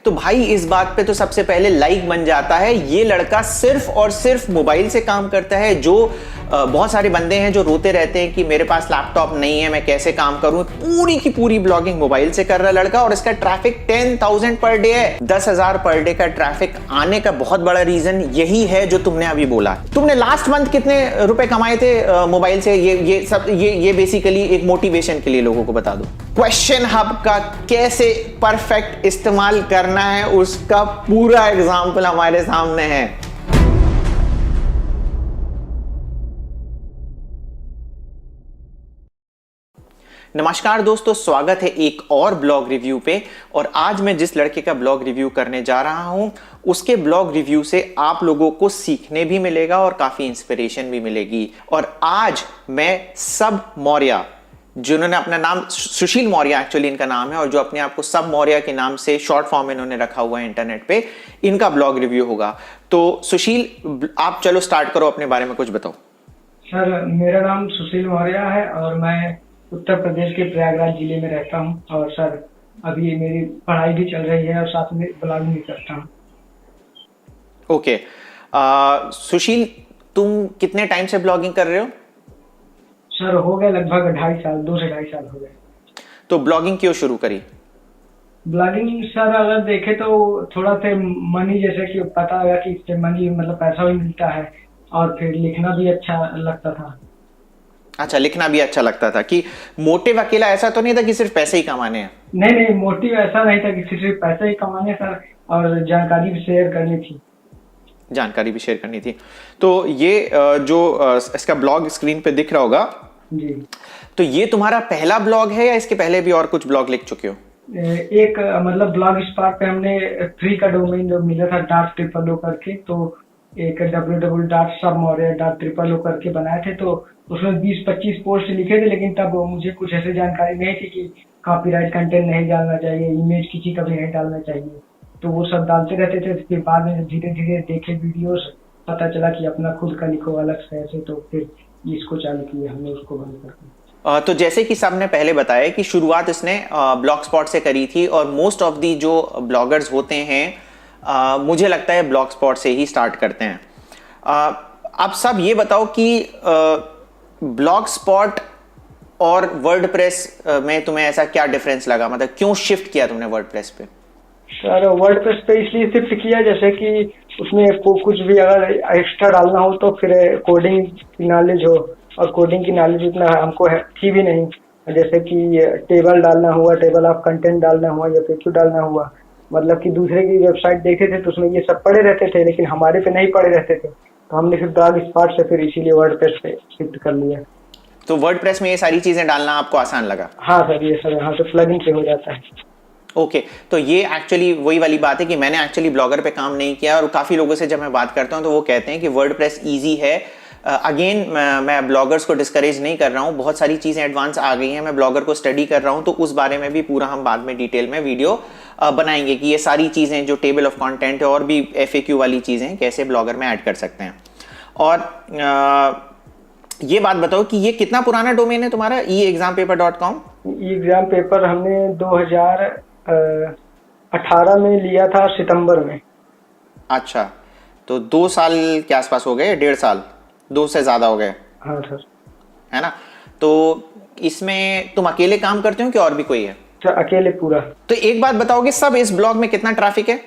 तो भाई इस बात पे तो सबसे पहले लाइक बन जाता है। ये लड़का सिर्फ और सिर्फ मोबाइल से काम करता है। जो बहुत सारे बंदे हैं जो रोते रहते हैं कि मेरे पास लैपटॉप नहीं है, मैं कैसे काम करूं, पूरी की पूरी ब्लॉगिंग मोबाइल से कर रहा लड़का। और इसका ट्रैफिक 10,000 पर डे है। 10,000 पर डे का ट्रैफिक आने का बहुत बड़ा रीजन यही है जो तुमने अभी बोला। तुमने लास्ट मंथ कितने रुपए कमाए थे मोबाइल से? ये बेसिकली एक मोटिवेशन के लिए लोगों को बता दो। क्वेश्चन हब का कैसे परफेक्ट इस्तेमाल करना है उसका पूरा एग्जाम्पल हमारे सामने है। नमस्कार दोस्तों, स्वागत है एक और ब्लॉग रिव्यू पे। और आज मैं जिस लड़के का ब्लॉग रिव्यू करने जा रहा हूं उसके ब्लॉग रिव्यू से आप लोगों को सीखने भी मिलेगा और काफी इंस्पिरेशन भी मिलेगी। और आज मैं सब मौर्य, जिन्होंने अपना नाम सुशील मौर्य एक्चुअली इनका नाम है और जो अपने आप को सब मौर्य के नाम से शॉर्ट फॉर्म इन्होंने रखा हुआ है इंटरनेट पे, इनका ब्लॉग रिव्यू होगा। तो सुशील, आप चलो स्टार्ट करो, अपने बारे में कुछ बताओ। सर, मेरा नाम सुशील मौर्य है और मैं उत्तर प्रदेश के प्रयागराज जिले में रहता हूं। और सर, अभी मेरी पढ़ाई भी चल रही है और साथ में ब्लॉगिंग भी करता हूं। ओके, सुशील, तुम कितने टाइम से ब्लॉगिंग कर रहे हो? सर, हो गए लगभग 2.5 साल, 2 से 2.5 साल हो गए। तो ब्लॉगिंग क्यों शुरू करी? ब्लॉगिंग सर अगर देखे तो थोड़ा से मनी, जैसे कि पता है कि इससे मनी मतलब पैसा भी मिलता है और फिर लिखना भी अच्छा लगता था। अच्छा, लिखना भी अच्छा लगता था। कि मोटिव अकेला ऐसा तो नहीं था कि सिर्फ पैसे ही कमाने हैं? नहीं, मोटिव ऐसा नहीं था कि सिर्फ पैसे ही कमाने सर, और जानकारी भी शेयर करनी थी। जानकारी भी शेयर करनी थी। तो ये जो इसका ब्लॉग स्क्रीन पे दिख रहा होगा जी, तो ये तुम्हारा पहला ब्लॉग है या इसके पहले भी और कुछ ब्लॉग लिख चुके हो? एक मतलब ब्लॉग स्पॉट पे हमने फ्री का डोमेन जो मिला था .triple o करके, तो एक www.submorya.triple o करके बनाए थे। तो उसमें 20-25 पोस्ट लिखे थे, लेकिन तब मुझे कुछ ऐसी जानकारी नहीं थी कि कॉपीराइट कंटेंट नहीं डालना चाहिए, इमेज किसी का भी नहीं डालना चाहिए। तो वो सब डालते रहते थे। फिर बाद में धीरे धीरे देखे वीडियोस, पता चला कि अपना खुद का लिखो अलग से ऐसे, तो फिर इसको चालू किया हमने, उसको बंद कर दिया। तो जैसे कि सबने पहले बताया कि शुरुआत इसने ब्लॉग स्पॉट से करी थी और मोस्ट ऑफ दी जो ब्लॉगर्स होते हैं मुझे लगता है ब्लॉग स्पॉट से ही स्टार्ट करते हैं। आप सब ये बताओ कि ब्लॉग स्पॉट और वर्डप्रेस में तुम्हें ऐसा क्या डिफरेंस लगा? मतलब क्यों शिफ्ट किया तुमने वर्डप्रेस पे? सर, वर्डप्रेस पे इसलिए शिफ्ट किया जैसे कि उसमें कुछ भी अगर एक्स्ट्रा डालना हो तो फिर कोडिंग की नॉलेज हो, और कोडिंग की नॉलेज उतना हमको थी भी नहीं। जैसे कि टेबल डालना हुआ, टेबल ऑफ कंटेंट डालना हुआ या FAQ डालना हुआ, मतलब कि दूसरे की वेबसाइट देखे थे तो उसमें ये सब पड़े रहते थे, लेकिन हमारे पे नहीं पड़े रहते थे। तो हमने फिर ब्लॉग स्पॉट से फिर इसीलिए वर्डप्रेस पे शिफ्ट कर लिया। तो वर्डप्रेस में ये सारी चीजें डालना आपको आसान लगा? हाँ सर, ये सब यहाँ से प्लगइन से हो जाता है। ओके, तो ये एक्चुअली वही वाली बात है कि मैंने एक्चुअली ब्लॉगर पे काम नहीं किया और काफ़ी लोगों से जब मैं बात करता हूँ तो वो कहते हैं कि वर्डप्रेस ईजी है। अगेन मैं ब्लॉगर्स को डिस्करेज नहीं कर रहा हूँ, बहुत सारी चीज़ें एडवांस आ गई हैं, मैं ब्लॉगर को स्टडी कर रहा हूँ, तो उस बारे में भी पूरा हम बाद में डिटेल में वीडियो बनाएंगे कि ये सारी चीज़ें जो टेबल ऑफ कंटेंट है और भी FAQ वाली चीज़ें कैसे ब्लॉगर में ऐड कर सकते हैं। और ये बात बताओ कि ये कितना पुराना डोमेन है तुम्हारा, eexampaper.com? एग्जाम पेपर हमने 2018 में लिया था, सितंबर में। अच्छा, तो 2 साल के आसपास हो गए, 1.5 साल, 2 से ज्यादा हो गए। हाँ सर। है ना? तो इसमें तुम अकेले काम करते हो कि और भी कोई है? सर, अकेले पूरा। तो एक बात बताओगे सब, इस ब्लॉग में कितना ट्रैफिक है?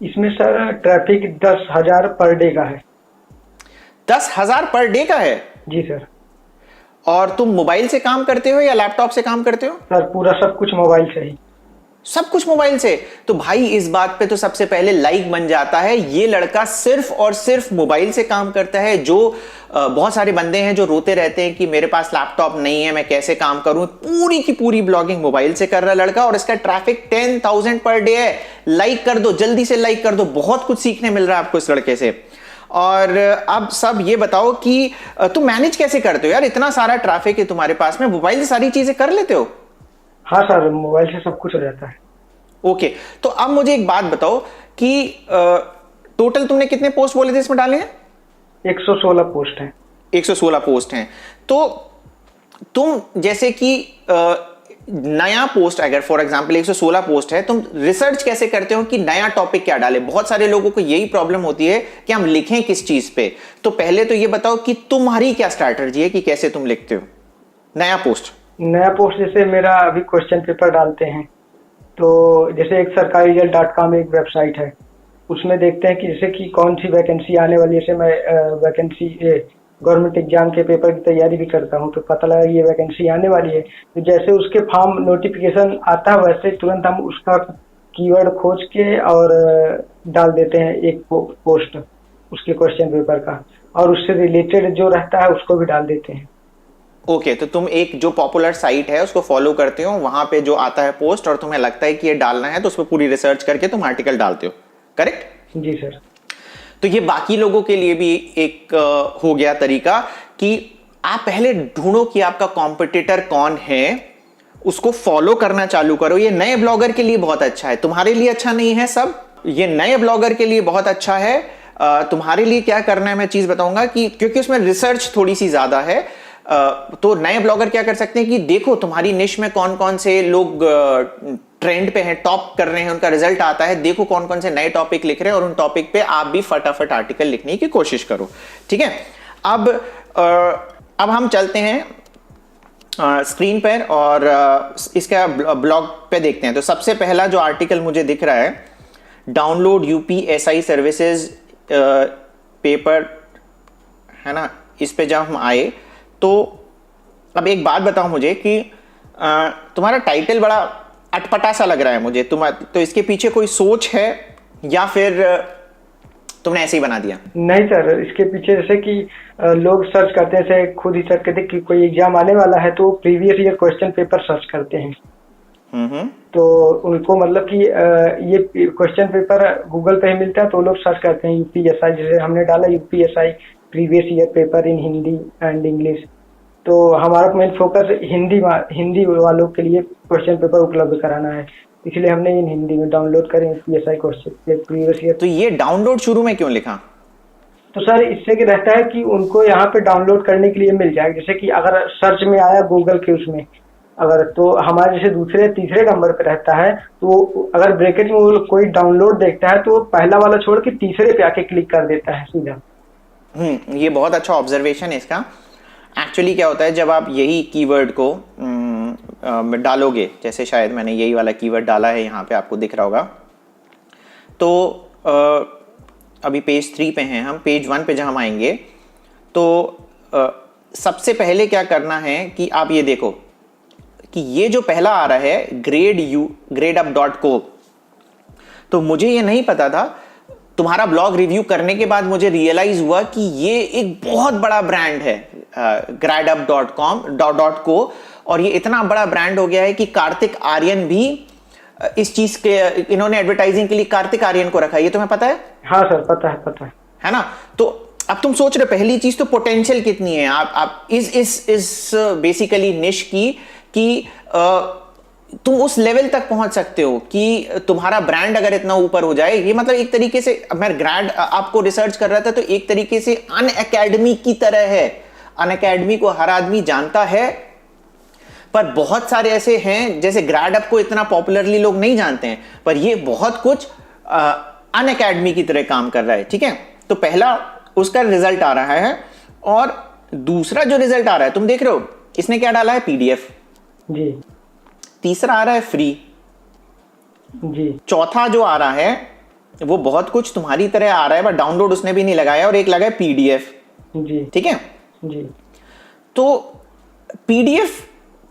इसमें सर ट्रैफिक 10,000 पर डे का है। 10,000 पर डे का है? जी सर। और तुम मोबाइल से काम करते हो या लैपटॉप से काम करते हो? सर, पूरा सब कुछ मोबाइल से ही। सब कुछ मोबाइल से? तो भाई इस बात पे तो सबसे पहले लाइक बन जाता है। ये लड़का सिर्फ और सिर्फ मोबाइल से काम करता है। जो बहुत सारे बंदे हैं जो रोते रहते हैं कि मेरे पास लैपटॉप नहीं है, मैं कैसे काम करूं, पूरी की पूरी ब्लॉगिंग मोबाइल से कर रहा लड़का। और इसका ट्रैफिक 10,000 पर डे है। लाइक कर दो, जल्दी से लाइक कर दो, बहुत कुछ सीखने मिल रहा है आपको इस लड़के से। और अब सब ये बताओ कि तुम मैनेज कैसे करते हो यार, इतना सारा ट्रैफिक है तुम्हारे पास में, मोबाइल से सारी चीजें कर लेते हो? हाँ सर, मोबाइल से सब कुछ हो जाता है। ओके, तो अब मुझे एक बात बताओ कि टोटल तुमने कितने पोस्ट बोले थे इसमें डाले हैं? 116 पोस्ट हैं। 116 पोस्ट हैं। तो तुम जैसे कि नया पोस्ट, अगर फॉर एग्जांपल 116 पोस्ट है, तुम रिसर्च कैसे करते हो कि नया टॉपिक क्या डाले? बहुत सारे लोगों को यही प्रॉब्लम होती है कि हम लिखें किस चीज पे। तो पहले तो ये बताओ कि तुम्हारी क्या स्ट्रैटेजी है कि कैसे तुम लिखते हो नया पोस्ट? नया पोस्ट जैसे मेरा अभी क्वेश्चन पेपर डालते हैं, तो जैसे एक सरकारीजल.com एक वेबसाइट है, उसमें देखते हैं कि जैसे कि कौन सी वैकेंसी आने वाली है। जैसे मैं वैकेंसी गवर्नमेंट एग्जाम के पेपर की तैयारी भी करता हूँ, तो पता लगा ये वैकेंसी आने वाली है, तो जैसे उसके फॉर्म नोटिफिकेशन आता है वैसे तुरंत हम उसका कीवर्ड खोज के और डाल देते हैं एक पोस्ट उसके क्वेश्चन पेपर का, और उससे रिलेटेड जो रहता है उसको भी डाल देते हैं। ओके, तो तुम एक जो पॉपुलर साइट है उसको फॉलो करते हो, वहां पे जो आता है पोस्ट और तुम्हें लगता है कि ये डालना है तो उस पर पूरी रिसर्च करके तुम आर्टिकल डालते हो, करेक्ट? जी सर। तो ये बाकी लोगों के लिए भी एक हो गया तरीका कि आप पहले ढूंढो कि आपका कॉम्पिटिटर कौन है, उसको फॉलो करना चालू करो। ये नए ब्लॉगर के लिए बहुत अच्छा है, तुम्हारे लिए अच्छा नहीं है सब। ये नए ब्लॉगर के लिए बहुत अच्छा है। तुम्हारे लिए क्या करना है मैं चीज बताऊंगा कि क्योंकि उसमें रिसर्च थोड़ी सी ज्यादा है, तो नए ब्लॉगर क्या कर सकते हैं कि देखो तुम्हारी निश में कौन कौन से लोग ट्रेंड पे हैं, टॉप कर रहे हैं, उनका रिजल्ट आता है, देखो कौन कौन से नए टॉपिक लिख रहे हैं और उन टॉपिक पे आप भी फटाफट आर्टिकल लिखने की कोशिश करो। ठीक है, अब हम चलते हैं स्क्रीन पर और इसका ब्लॉग पे देखते हैं। तो सबसे पहला जो आर्टिकल मुझे दिख रहा है, डाउनलोड यूपीएसआई सर्विसेज पेपर, है ना, इस पे जब हम आए तो अब एक बात बताओ मुझे कि तुम्हारा टाइटल बड़ा अटपटा सा लग रहा है मुझे। तो इसके पीछे कोई सोच है या फिर तुमने ऐसे ही बना दिया? नहीं सर, इसके पीछे जैसे कि लोग सर्च करते हैं, जैसे खुद ही सर्च करते हैं कि कोई एग्जाम आने वाला है तो previous year question paper search करते हैं। तो उनको मतलब कि ये क्वेश्चन पेपर गूगल पे ही मिलता है, तो लोग सर्च करते हैं यूपीएसआई। जैसे हमने डाला UPSI previous year paper in Hindi and English, तो हमारा मेन फोकस हिंदी वालों के लिए क्वेश्चन पेपर उपलब्ध कराना है, इसलिए हमने इन हिंदी में डाउनलोड करें यूपीएसआई क्वेश्चन प्रीवियस ईयर। तो ये डाउनलोड शुरू में क्यों लिखा? तो सर इससे क्या रहता है कि उनको यहाँ पे डाउनलोड करने के लिए मिल जाए। जैसे कि अगर सर्च में आया गूगल के उसमें, अगर तो हमारे जैसे दूसरे तीसरे नंबर पे रहता है, तो अगर ब्रैकेट में वो कोई डाउनलोड देखता है तो पहला वाला छोड़ के तीसरे पे आके क्लिक कर देता है सीधा। ये बहुत अच्छा ऑब्जर्वेशन है इसका। एक्चुअली क्या होता है, जब आप यही कीवर्ड को डालोगे, जैसे शायद मैंने यही वाला कीवर्ड डाला है, यहाँ पे आपको दिख रहा होगा, तो अभी पेज 3 पे हैं हम। पेज 1 पे जब हम आएंगे तो सबसे पहले क्या करना है कि आप ये देखो कि ये जो पहला आ रहा है gradeUp.co, तो मुझे ये नहीं पता था। तुम्हारा ब्लॉग रिव्यू करने के बाद मुझे रियलाइज हुआ कि ये एक बहुत बड़ा ब्रांड है gradeUp.co, और ये इतना बड़ा ब्रांड हो गया है कि कार्तिक आर्यन भी इस चीज के, इन्होंने एडवर्टाइजिंग के लिए कार्तिक आर्यन को रखा है। ये तुम्हें पता है? हाँ सर, पता है ना। तो अब तुम सोच रहे, पहली चीज तो पोटेंशियल कितनी है आप इस बेसिकली निश की कि तुम उस लेवल तक पहुंच सकते हो कि तुम्हारा ब्रांड अगर इतना ऊपर हो जाए। ये मतलब एक तरीके से, मैं ग्रैड आपको रिसर्च कर रहा था, तो एक तरीके से अनअकैडमी की तरह है। अनअकैडमी को हर आदमी जानता है, पर बहुत सारे ऐसे हैं जैसे ग्रैडअप को इतना पॉपुलरली लोग नहीं जानते हैं, पर ये बहुत कुछ अनअकैडमी की तरह काम कर रहा है। ठीक है, तो पहला उसका रिजल्ट आ रहा है, और दूसरा जो रिजल्ट आ रहा है तुम देख रहे हो, इसने क्या डाला है? पीडीएफ जी। तीसरा आ रहा है फ्री जी। चौथा जो आ रहा है वो बहुत कुछ तुम्हारी तरह आ रहा है, बट डाउनलोड उसने भी नहीं लगाया, और एक लगा है पीडीएफ। जी। ठीक है जी। तो पीडीएफ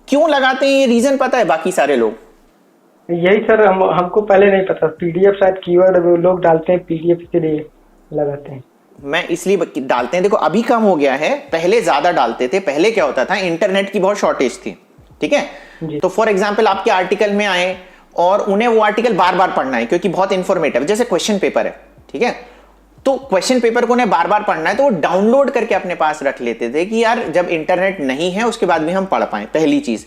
क्यों लगाते हैं, ये रीजन पता है बाकी सारे लोग? यही सर, हमको पहले नहीं पता। पीडीएफ शायद कीवर्ड लोग डालते हैं, पीडीएफ के लिए लगाते हैं। मैं इसलिए डालते हैं, देखो अभी कम हो गया है, पहले ज्यादा डालते थे। पहले क्या होता था, इंटरनेट की बहुत शॉर्टेज थी। ठीक है, तो फॉर एग्जाम्पल आपके आर्टिकल में आए और उन्हें वो आर्टिकल बार बार पढ़ना है क्योंकि बहुत इंफॉर्मेटिव, जैसे क्वेश्चन पेपर है। ठीक है, तो क्वेश्चन पेपर को उन्हें बार बार पढ़ना है, तो वो डाउनलोड करके अपने पास रख लेते थे कि यार जब इंटरनेट नहीं है उसके बाद भी हम पढ़ पाए। पहली चीज।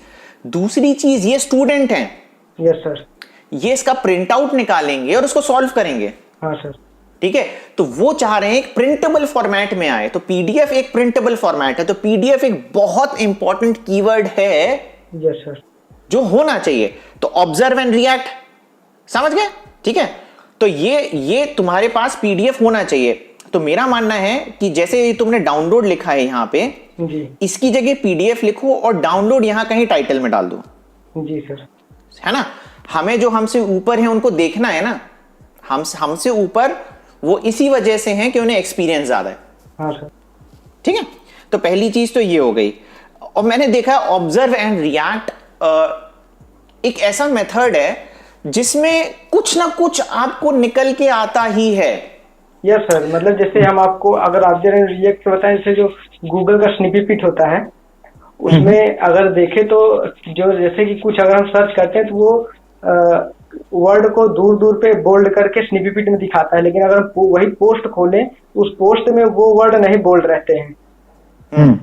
दूसरी चीज, ये स्टूडेंट हैं। Yes sir. ये इसका प्रिंट आउट निकालेंगे और उसको सॉल्व करेंगे। हाँ सर। ठीक है, तो वो चाह रहे हैं एक प्रिंटेबल फॉर्मेट में आए, तो पीडीएफ एक प्रिंटेबल फॉर्मेट है। तो पीडीएफ एक बहुत इंपॉर्टेंट कीवर्ड है। Yes sir. जो होना चाहिए। तो ऑब्जर्व एंड रिएक्ट, समझ गए? ठीक है, तो ये तुम्हारे पास पीडीएफ होना चाहिए। तो मेरा मानना है कि जैसे तुमने डाउनलोड लिखा है यहां पे जी इसकी जगह पीडीएफ लिखो और डाउनलोड यहां कहीं टाइटल में डाल दो। जी सर। है ना, हमें जो हमसे ऊपर है उनको देखना है ना, हमसे ऊपर वो इसी वजह से हैं कि उन्हें एक्सपीरियंस ज्यादा है। हाँ सर। ठीक है, तो पहली चीज तो ये हो गई। और मैंने देखा ऑब्जर्व एंड रिएक्ट एक ऐसा मेथड है जिसमें कुछ ना कुछ आपको निकल के आता ही है। यस सर, मतलब जैसे हम आपको अगर ऑब्जर्व एंड रिएक्ट बताएं, जैसे जो गूगल का स्निपी पिट होता है उसमें अगर देखें तो जो जैसे कि कुछ अगर हम सर्च करते हैं तो वो वर्ड को दूर दूर पे बोल्ड करके स्निपी पिट में दिखाता है, लेकिन अगर हम वही पोस्ट खोलें उस पोस्ट में वो वर्ड नहीं बोल्ड रहते हैं।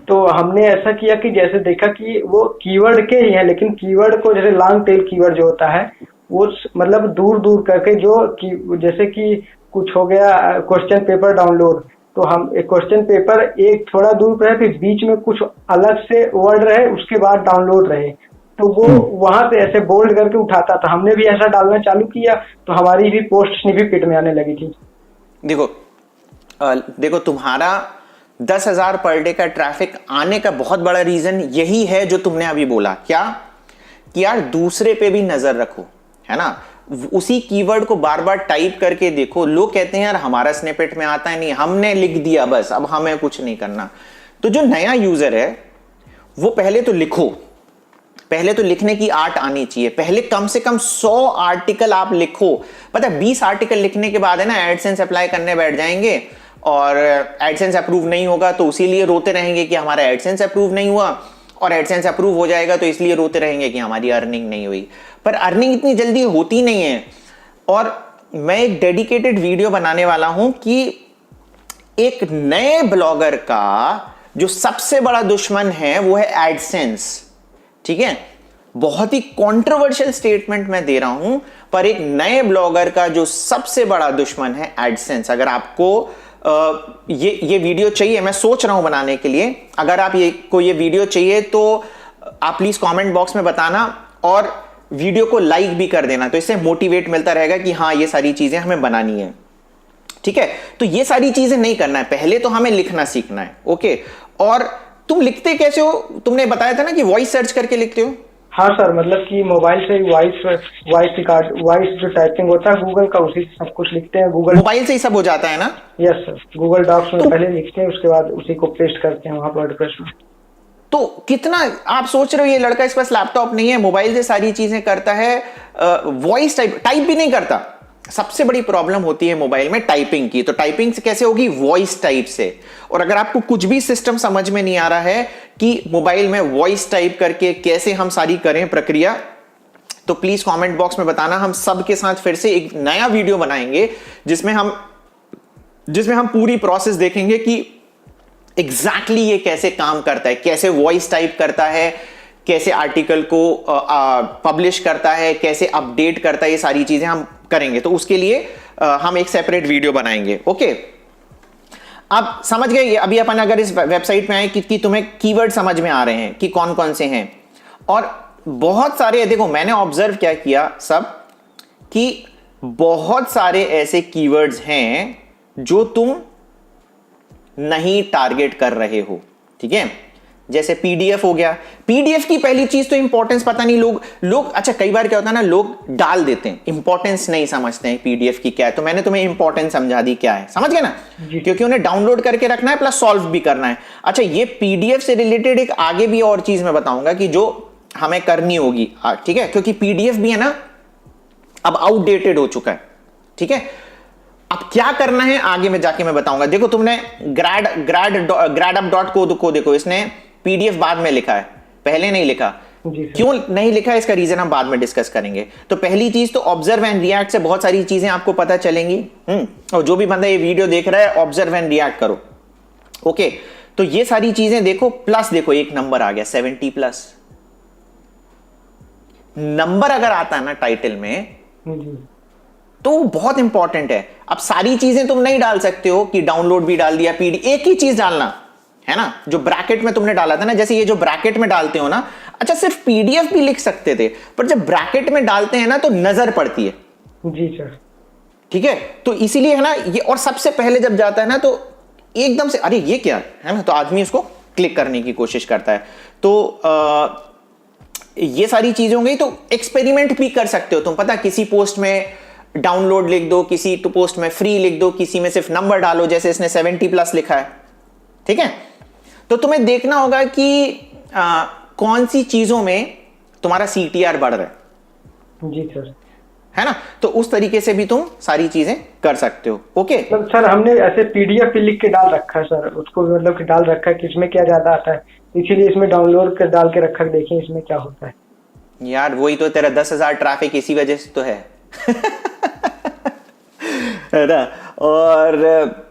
तो हमने ऐसा किया कि जैसे देखा कि वो कीवर्ड के ही है, लेकिन कीवर्ड को जैसे लॉन्ग टेल कीवर्ड जो होता है वो मतलब दूर दूर करके जो जैसे कि कुछ हो गया क्वेश्चन पेपर डाउनलोड, तो हम एक क्वेश्चन पेपर एक थोड़ा दूर पर है फिर बीच में कुछ अलग से वर्ड रहे उसके बाद डाउनलोड रहे, तो वो वहां से ऐसे बोल्ड करके उठाता था। हमने भी ऐसा डालना चालू किया तो हमारी भी पोस्ट स्निपी पिट में आने लगी थी। देखो तुम्हारा 10,000 पर डे का ट्रैफिक आने का बहुत बड़ा रीजन यही है जो तुमने अभी बोला, क्या कि यार दूसरे पे भी नजर रखो, है ना, उसी कीवर्ड को बार बार टाइप करके देखो। लोग कहते हैं यार हमारा स्निपेट में आता है नहीं, हमने लिख दिया बस, अब हमें कुछ नहीं करना। तो जो नया यूजर है वो पहले तो लिखो, पहले तो लिखने की आर्ट आनी चाहिए। पहले कम से कम 100 आर्टिकल आप लिखो। पता है 20 आर्टिकल लिखने के बाद है ना एडसेंस अप्लाई करने बैठ जाएंगे और एडसेंस अप्रूव नहीं होगा तो उसीलिए रोते रहेंगे कि हमारा एडसेंस अप्रूव नहीं हुआ, और एडसेंस अप्रूव हो जाएगा तो इसलिए रोते रहेंगे कि हमारी अर्निंग नहीं हुई। पर अर्निंग इतनी जल्दी होती नहीं है। और मैं एक डेडिकेटेड वीडियो बनाने वाला हूं कि एक नए ब्लॉगर का जो सबसे बड़ा दुश्मन है वो है एडसेंस। ठीक है, बहुत ही कंट्रोवर्शियल स्टेटमेंट मैं दे रहा हूं, पर एक नए ब्लॉगर का जो सबसे बड़ा दुश्मन है एडसेंस। अगर आपको ये वीडियो चाहिए, मैं सोच रहा हूं बनाने के लिए, अगर आप ये वीडियो चाहिए तो आप प्लीज कमेंट बॉक्स में बताना और वीडियो को लाइक भी कर देना, तो इससे मोटिवेट मिलता रहेगा कि हाँ ये सारी चीजें हमें बनानी है। ठीक है, तो ये सारी चीजें नहीं करना है, पहले तो हमें लिखना सीखना है। ओके, और तुम लिखते कैसे हो? तुमने बताया था ना कि वॉइस सर्च करके लिखते हो। हाँ सर, मतलब कि मोबाइल से वॉइस जो टाइपिंग होता है गूगल का उसी से सब कुछ लिखते हैं। गूगल मोबाइल से ही सब हो जाता है ना? यस सर, गूगल डॉक्स में पहले लिखते हैं उसके बाद उसी को पेस्ट करते हैं वहां वर्डप्रेस में। तो कितना आप सोच रहे हो ये लड़का इस पास लैपटॉप नहीं है, मोबाइल से सारी चीजें करता है, वॉइस टाइप भी नहीं करता। सबसे बड़ी प्रॉब्लम होती है मोबाइल में टाइपिंग की। तो टाइपिंग से कैसे होगी? वॉइस टाइप से। और अगर आपको कुछ भी सिस्टम समझ में नहीं आ रहा है कि मोबाइल में वॉइस टाइप करके कैसे हम सारी करें प्रक्रिया, तो प्लीज कमेंट बॉक्स में बताना। हम सब के साथ फिर से एक नया वीडियो बनाएंगे जिसमें हम पूरी प्रोसेस देखेंगे कि एग्जैक्टली ये कैसे काम करता है, कैसे वॉइस टाइप करता है, कैसे आर्टिकल को पब्लिश करता है, कैसे अपडेट करता है, ये सारी चीजें हम करेंगे। तो उसके लिए हम एक सेपरेट वीडियो बनाएंगे। ओके, आप समझ गए? अभी अपन अगर इस वेबसाइट में आए कि तुम्हें कीवर्ड समझ में आ रहे हैं कि कौन कौन से हैं, और बहुत सारे, देखो मैंने ऑब्जर्व क्या किया सब कि बहुत सारे ऐसे कीवर्ड्स हैं जो तुम नहीं टारगेट कर रहे हो। ठीक है, जैसे पीडीएफ हो गया। पीडीएफ की पहली चीज तो इंपॉर्टेंस पता नहीं लोग अच्छा कई बार क्या होता है ना, लोग डाल देते हैं, इंपॉर्टेंस नहीं समझते हैं पीडीएफ की क्या है। तो मैंने तुम्हें इंपॉर्टेंस समझा दी क्या है, समझ गए ना, क्योंकि उन्हें डाउनलोड करके रखना है प्लस सॉल्व भी करना है। अच्छा, ये पीडीएफ से रिलेटेड एक आगे भी और चीज मैं बताऊंगा कि जो हमें करनी होगी। ठीक है, क्योंकि पीडीएफ भी है ना अब आउटडेटेड हो चुका है। ठीक है, अब क्या करना है आगे में जाके मैं बताऊंगा। देखो तुमने gradup.co को देखो, इसने पीडीएफ बाद में लिखा है, पहले नहीं लिखा। क्यों नहीं लिखा, इसका रीजन हम बाद में डिस्कस करेंगे। तो पहली चीज तो ऑब्जर्व एंड रिएक्ट से बहुत सारी चीजें आपको पता चलेंगी। और जो भी बंदा ये वीडियो देख रहा है ऑब्जर्व एंड रिएक्ट करो। ओके, तो ये सारी चीजें देखो, प्लस देखो एक नंबर आ गया 70+। नंबर अगर आता है ना टाइटल में तो बहुत इंपॉर्टेंट है। अब सारी चीजें तुम नहीं डाल सकते हो कि डाउनलोड भी डाल दिया, पीडी, एक ही चीज डालना है ना, जो ब्रैकेट में तुमने डाला था ना। जैसे ये जो ब्रैकेट में डालते हो ना, अच्छा, सिर्फ पीडीएफ भी लिख सकते थे, पर जब ब्रैकेट में डालते हैं ना तो नजर पड़ती है। जी सर। ठीक है, तो इसीलिए है ना ये, और सबसे पहले जब जाता है ना तो एकदम से अरे ये क्या है ना, तो आदमी उसको क्लिक करने की कोशिश करता है। तो ये सारी चीजें हो गई। तो एक्सपेरिमेंट भी कर सकते हो तुम, पता, किसी पोस्ट में डाउनलोड लिख दो, किसी तो पोस्ट में फ्री लिख दो, किसी में सिर्फ नंबर डालो, जैसे इसने 70+ लिखा है। ठीक है, तो तुम्हें देखना होगा कि कौन सी चीजों में तुम्हारा CTR बढ़ रहा है। जी सर। है ना, तो उस तरीके से भी तुम सारी चीजें कर सकते हो। ओके मतलब सर हमने ऐसे पीडीएफ भी लिख के डाल रखा है सर, उसको मतलब कि डाल रखा है कि इसमें क्या ज्यादा आता है, इसीलिए इसमें डाउनलोड कर डाल के रखा, देखें इसमें क्या होता है। यार वही तो तेरा 10,000 ट्रैफिक इसी वजह से तो है। है ना, और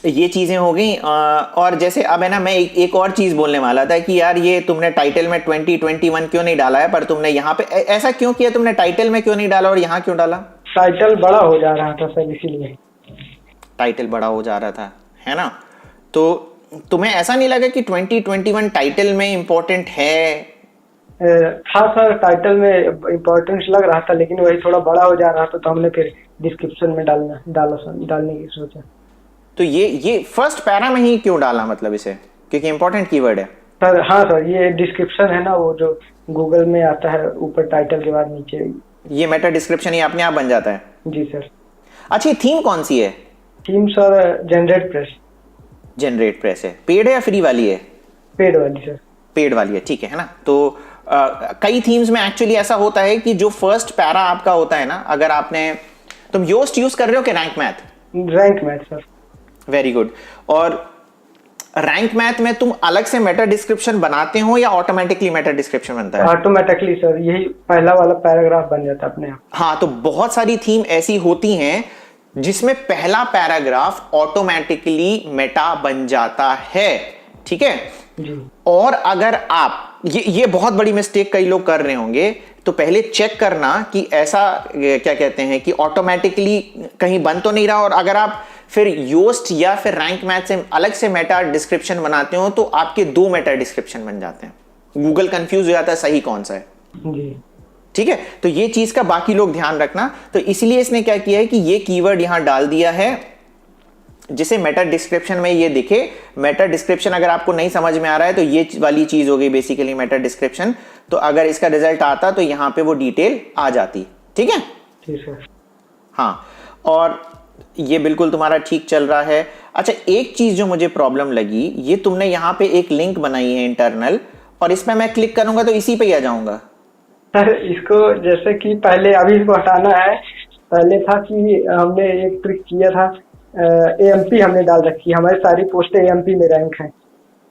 ये चीजें हो गई। और जैसे अब है ना, मैं एक और चीज बोलने वाला था कि यार ये तुमने टाइटल में 2021 क्यों नहीं डाला है, पर तुमने यहाँ पे ऐसा क्यों किया, तुमने टाइटल में क्यों नहीं डाला और यहाँ क्यों डाला? टाइटल बड़ा हो जा रहा था सर, इसीलिए। टाइटल बड़ा हो जा रहा था, है ना, तो तुम्हें ऐसा नहीं लगा कि 2021 टाइटल में इंपॉर्टेंट है? था सर, टाइटल में इम्पोर्टेंस लग रहा था, लेकिन वही थोड़ा बड़ा हो जा रहा था, तो हमने फिर डिस्क्रिप्शन में डालने की सोचा। तो ये फर्स्ट पैरा में ही क्यों डाला, मतलब इसे, क्योंकि इंपॉर्टेंट कीवर्ड है सर? हाँ सर, ये डिस्क्रिप्शन है ना, वो जो गूगल में आता है ऊपर टाइटल के बाद नीचे, ये मेटा डिस्क्रिप्शन ही अपने आप बन जाता है। जी सर। अच्छा, थीम कौन सी है? Theme sir generate press. Generate press है, पेड है या फ्री वाली है? पेड वाली सर। पेड वाली है, ठीक है ना। तो कई थीम्स में एक्चुअली ऐसा होता है कि जो फर्स्ट पैरा आपका होता है ना, अगर आपने, तुम योस्ट यूज कर रहे हो कि rank math? Rank math sir. Very good. और रैंक मैथ में तुम अलग से मेटा डिस्क्रिप्शन बनाते हो या ऑटोमेटिकली मेटा डिस्क्रिप्शन बनता है? ऑटोमेटिकली सर, यही पहला वाला पैराग्राफ बन जाता है अपने आप। हाँ, तो बहुत सारी थीम ऐसी होती हैं जिसमें पहला पैराग्राफ ऑटोमेटिकली मेटा बन जाता है। ठीक है जी। और अगर आप ये बहुत बड़ी मिस्टेक कई लोग कर रहे होंगे, तो पहले चेक करना कि ऐसा क्या कहते हैं कि ऑटोमेटिकली कहीं बन तो नहीं रहा। और अगर आप फिर योस्ट या फिर रैंक मैथ से अलग से मेटा डिस्क्रिप्शन बनाते हो तो आपके 2 मेटा डिस्क्रिप्शन बन जाते हैं, गूगल कंफ्यूज हो जाता है सही कौन सा है। जी। ठीक है, तो ये चीज का बाकी लोग ध्यान रखना। तो इसलिए इसने क्या किया है कि ये कीवर्ड यहां डाल दिया है जिसे मेटा डिस्क्रिप्शन में ये दिखे। मेटा डिस्क्रिप्शन अगर आपको नहीं समझ में आ रहा है तो ये वाली चीज हो गई बेसिकली मेटा डिस्क्रिप्शन। तो अगर इसका रिजल्ट आता तो यहां पे वो डिटेल आ जाती। ठीक है, ठीक है। हाँ, और ये बिल्कुल तुम्हारा ठीक चल रहा है। अच्छा, एक चीज जो मुझे प्रॉब्लम लगी, ये तुमने यहां पे एक लिंक बनाई है इंटरनल, और इसमें मैं क्लिक करूंगा तो इसी पे ही आ जाऊंगा। सर इसको जैसे कि पहले, अभी इसको हटाना है। पहले था कि हमने एक ट्रिक किया था, AMP हमने डाल रखी है, हमारी सारी पोस्टें AMP में रैंक हैं।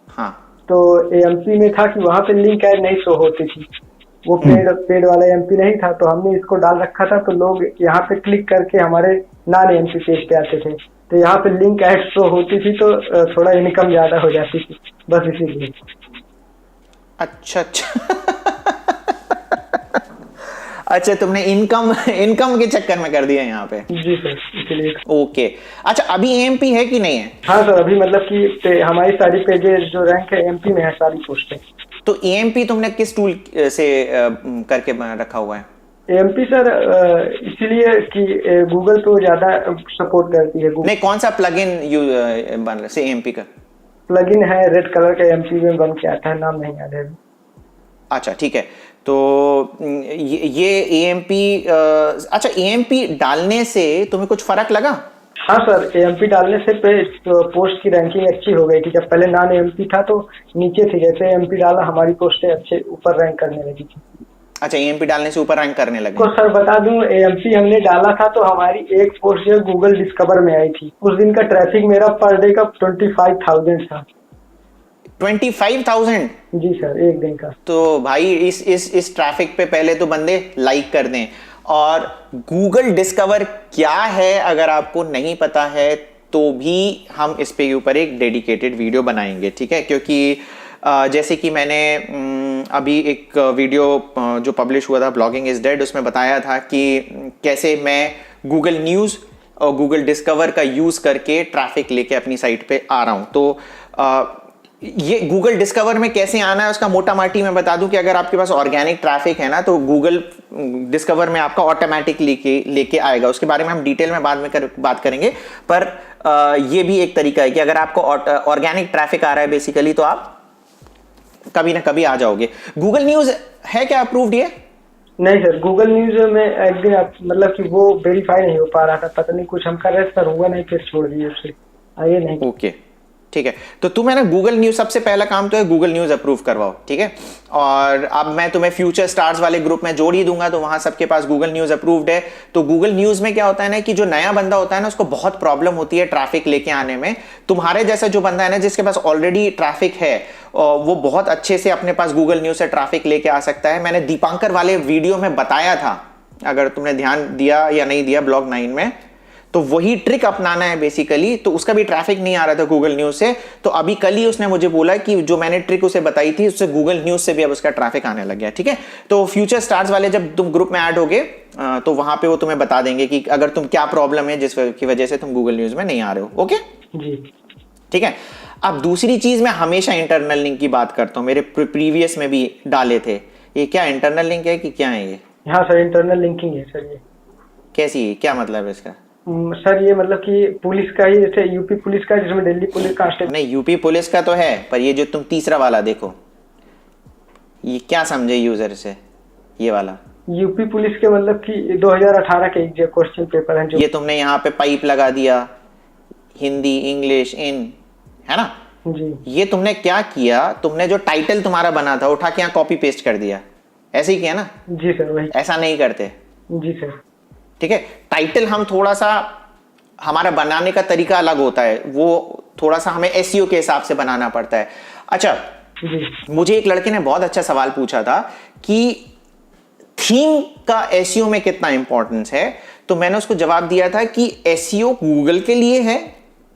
हाँ, तो AMP में था कि वहां पे लिंक ऐड नहीं शो होती थी, वो पेड वाला AMP नहीं था, तो हमने इसको डाल रखा था। तो लोग यहाँ पे क्लिक करके हमारे नॉन AMP पेज पे आते थे, तो यहाँ पे लिंक ऐड शो होती थी, तो थोड़ा इनकम ज्यादा हो जाती थी, बस इसीलिए। अच्छा अच्छा। अच्छा, तुमने इनकम के चक्कर में कर दिया यहाँ पे? जी सर, इसलिए। ओके, अच्छा, अभी AMP है कि नहीं है? हाँ सर, अभी मतलब कि हमारी सारी पेजेस जो रैंक है AMP में है, सारी पोस्टें। तो AMP तुमने किस टूल से करके रखा हुआ है? AMP सर इसलिए कि गूगल तो ज्यादा सपोर्ट करती है। नहीं, कौन सा प्लगइन बन रहा से AMP का? प्लगइन है, रेड कलर का AMP में बन के आता है, नाम नहीं याद है। अच्छा, ठीक है। तो ये AMP, अच्छा, AMP डालने से तुम्हें कुछ फर्क लगा? हाँ सर, AMP डालने से पोस्ट की रैंकिंग अच्छी हो गई थी। जब पहले नॉन AMP था तो नीचे थी, जैसे AMP डाला हमारी पोस्टें अच्छे ऊपर रैंक करने लगी थी। अच्छा, AMP डालने से ऊपर रैंक करने लगे। तो सर बता दूं, AMP हमने डाला था तो हमारी एक पोस्ट जो गूगल डिस्कवर में आई थी, उस दिन का ट्रैफिक मेरा पर डे का 25,000 था। 25,000? जी सर, एक दिन का। तो भाई इस ट्रैफिक पे पहले तो बंदे लाइक कर दें। और गूगल डिस्कवर क्या है अगर आपको नहीं पता है तो भी हम इस पे ऊपर एक डेडिकेटेड वीडियो बनाएंगे, ठीक है? क्योंकि जैसे कि मैंने अभी एक वीडियो जो पब्लिश हुआ था, ब्लॉगिंग इज डेड, उसमें बताया था कि कैसे मैं गूगल न्यूज़ और गूगल डिस्कवर का यूज़ करके ट्रैफिक लेके अपनी साइट पे आ रहा हूँ। तो ये गूगल डिस्कवर में कैसे आना है उसका मोटा माटी मैं बता दूं कि अगर आपके पास ऑर्गेनिक ट्रैफिक है ना तो गूगल डिस्कवर में आपका ऑटोमेटिक लेके आएगा। उसके बारे में हम डिटेल में बाद में बात करेंगे, पर ये भी एक तरीका है कि अगर आपको ऑर्गेनिक ट्रैफिक आ रहा है बेसिकली तो आप कभी ना कभी आ जाओगे। गूगल न्यूज है क्या अप्रूव्ड ये? नहीं सर, गूगल न्यूज में एक दिन मतलब कि वो वेरीफाई नहीं हो पा रहा था, पता नहीं कुछ हम कर रहे थे सर, हुआ नहीं, फिर छोड़ दिए उससे, आइए नहीं। ओके ठीक है, तो तुम है ना गूगल न्यूज, सबसे पहला काम तो है गूगल न्यूज अप्रूव करवाओ, ठीक है। और अब मैं तुम्हें फ्यूचर स्टार्स वाले ग्रुप में जोड़ ही दूंगा, तो वहां सबके पास गूगल न्यूज अप्रूव्ड है। तो गूगल न्यूज में क्या होता है ना कि जो नया बंदा होता है ना उसको बहुत प्रॉब्लम होती है ट्रैफिक लेके आने में। तुम्हारे जैसा जो बंदा है ना जिसके पास ऑलरेडी ट्रैफिक है वो बहुत अच्छे से अपने पास गूगल न्यूज से ट्रैफिक लेके आ सकता है। मैंने दीपांकर वाले वीडियो में बताया था, अगर तुमने ध्यान दिया या नहीं दिया ब्लॉग 9 में, तो वही ट्रिक अपनाना है बेसिकली। तो उसका भी ट्रैफिक नहीं आ रहा था गूगल न्यूज से, तो अभी कल ही उसने मुझे बोला कि जो मैंने ट्रिक उसे बताई थी उससे गूगल न्यूज से भी अब उसका ट्रैफिक आने लग गया, ठीक है। तो फ्यूचर स्टार्स वाले जब तुम ग्रुप में ऐड होगे तो वहां पे वो तुम्हें बता देंगे कि अगर तुम क्या प्रॉब्लम है जिसकी वजह से तुम गूगल न्यूज में नहीं आ रहे हो। ओके जी ठीक है। अब दूसरी चीज, मैं हमेशा इंटरनल लिंक की बात करता हूँ, मेरे प्रीवियस में भी डाले थे। ये क्या इंटरनल लिंक है कि क्या है ये? हाँ सर, इंटरनल लिंकिंग है सर। ये कैसी है, क्या मतलब है इसका? सर ये मतलब कि पुलिस का ही, जैसे यूपी पुलिस का, जिसमें दिल्ली पुलिस कांस्टेबल। नहीं, यूपी पुलिस का तो है, पर ये जो तुम तीसरा वाला देखो, ये क्या समझे यूजर से, ये वाला यूपी पुलिस के मतलब कि 2018 के जो क्वेश्चन पेपर हैं, जो ये तुमने यहाँ पे पाइप लगा दिया, हिंदी इंग्लिश इन, है ना जी ये तुमने क्या किया, तुमने जो टाइटल तुम्हारा बना था उठा के यहाँ कॉपी पेस्ट कर दिया, ऐसे ही किया ना? जी सर वही। ऐसा नहीं करते, जी सर। ठीक है। टाइटल हम थोड़ा सा, हमारा बनाने का तरीका अलग होता है, वो थोड़ा सा हमें एसईओ के हिसाब से बनाना पड़ता है। अच्छा जी मुझे एक लड़के ने बहुत अच्छा सवाल पूछा था कि थीम का एसईओ में कितना इंपॉर्टेंस है, तो मैंने उसको जवाब दिया था कि एसईओ गूगल के लिए है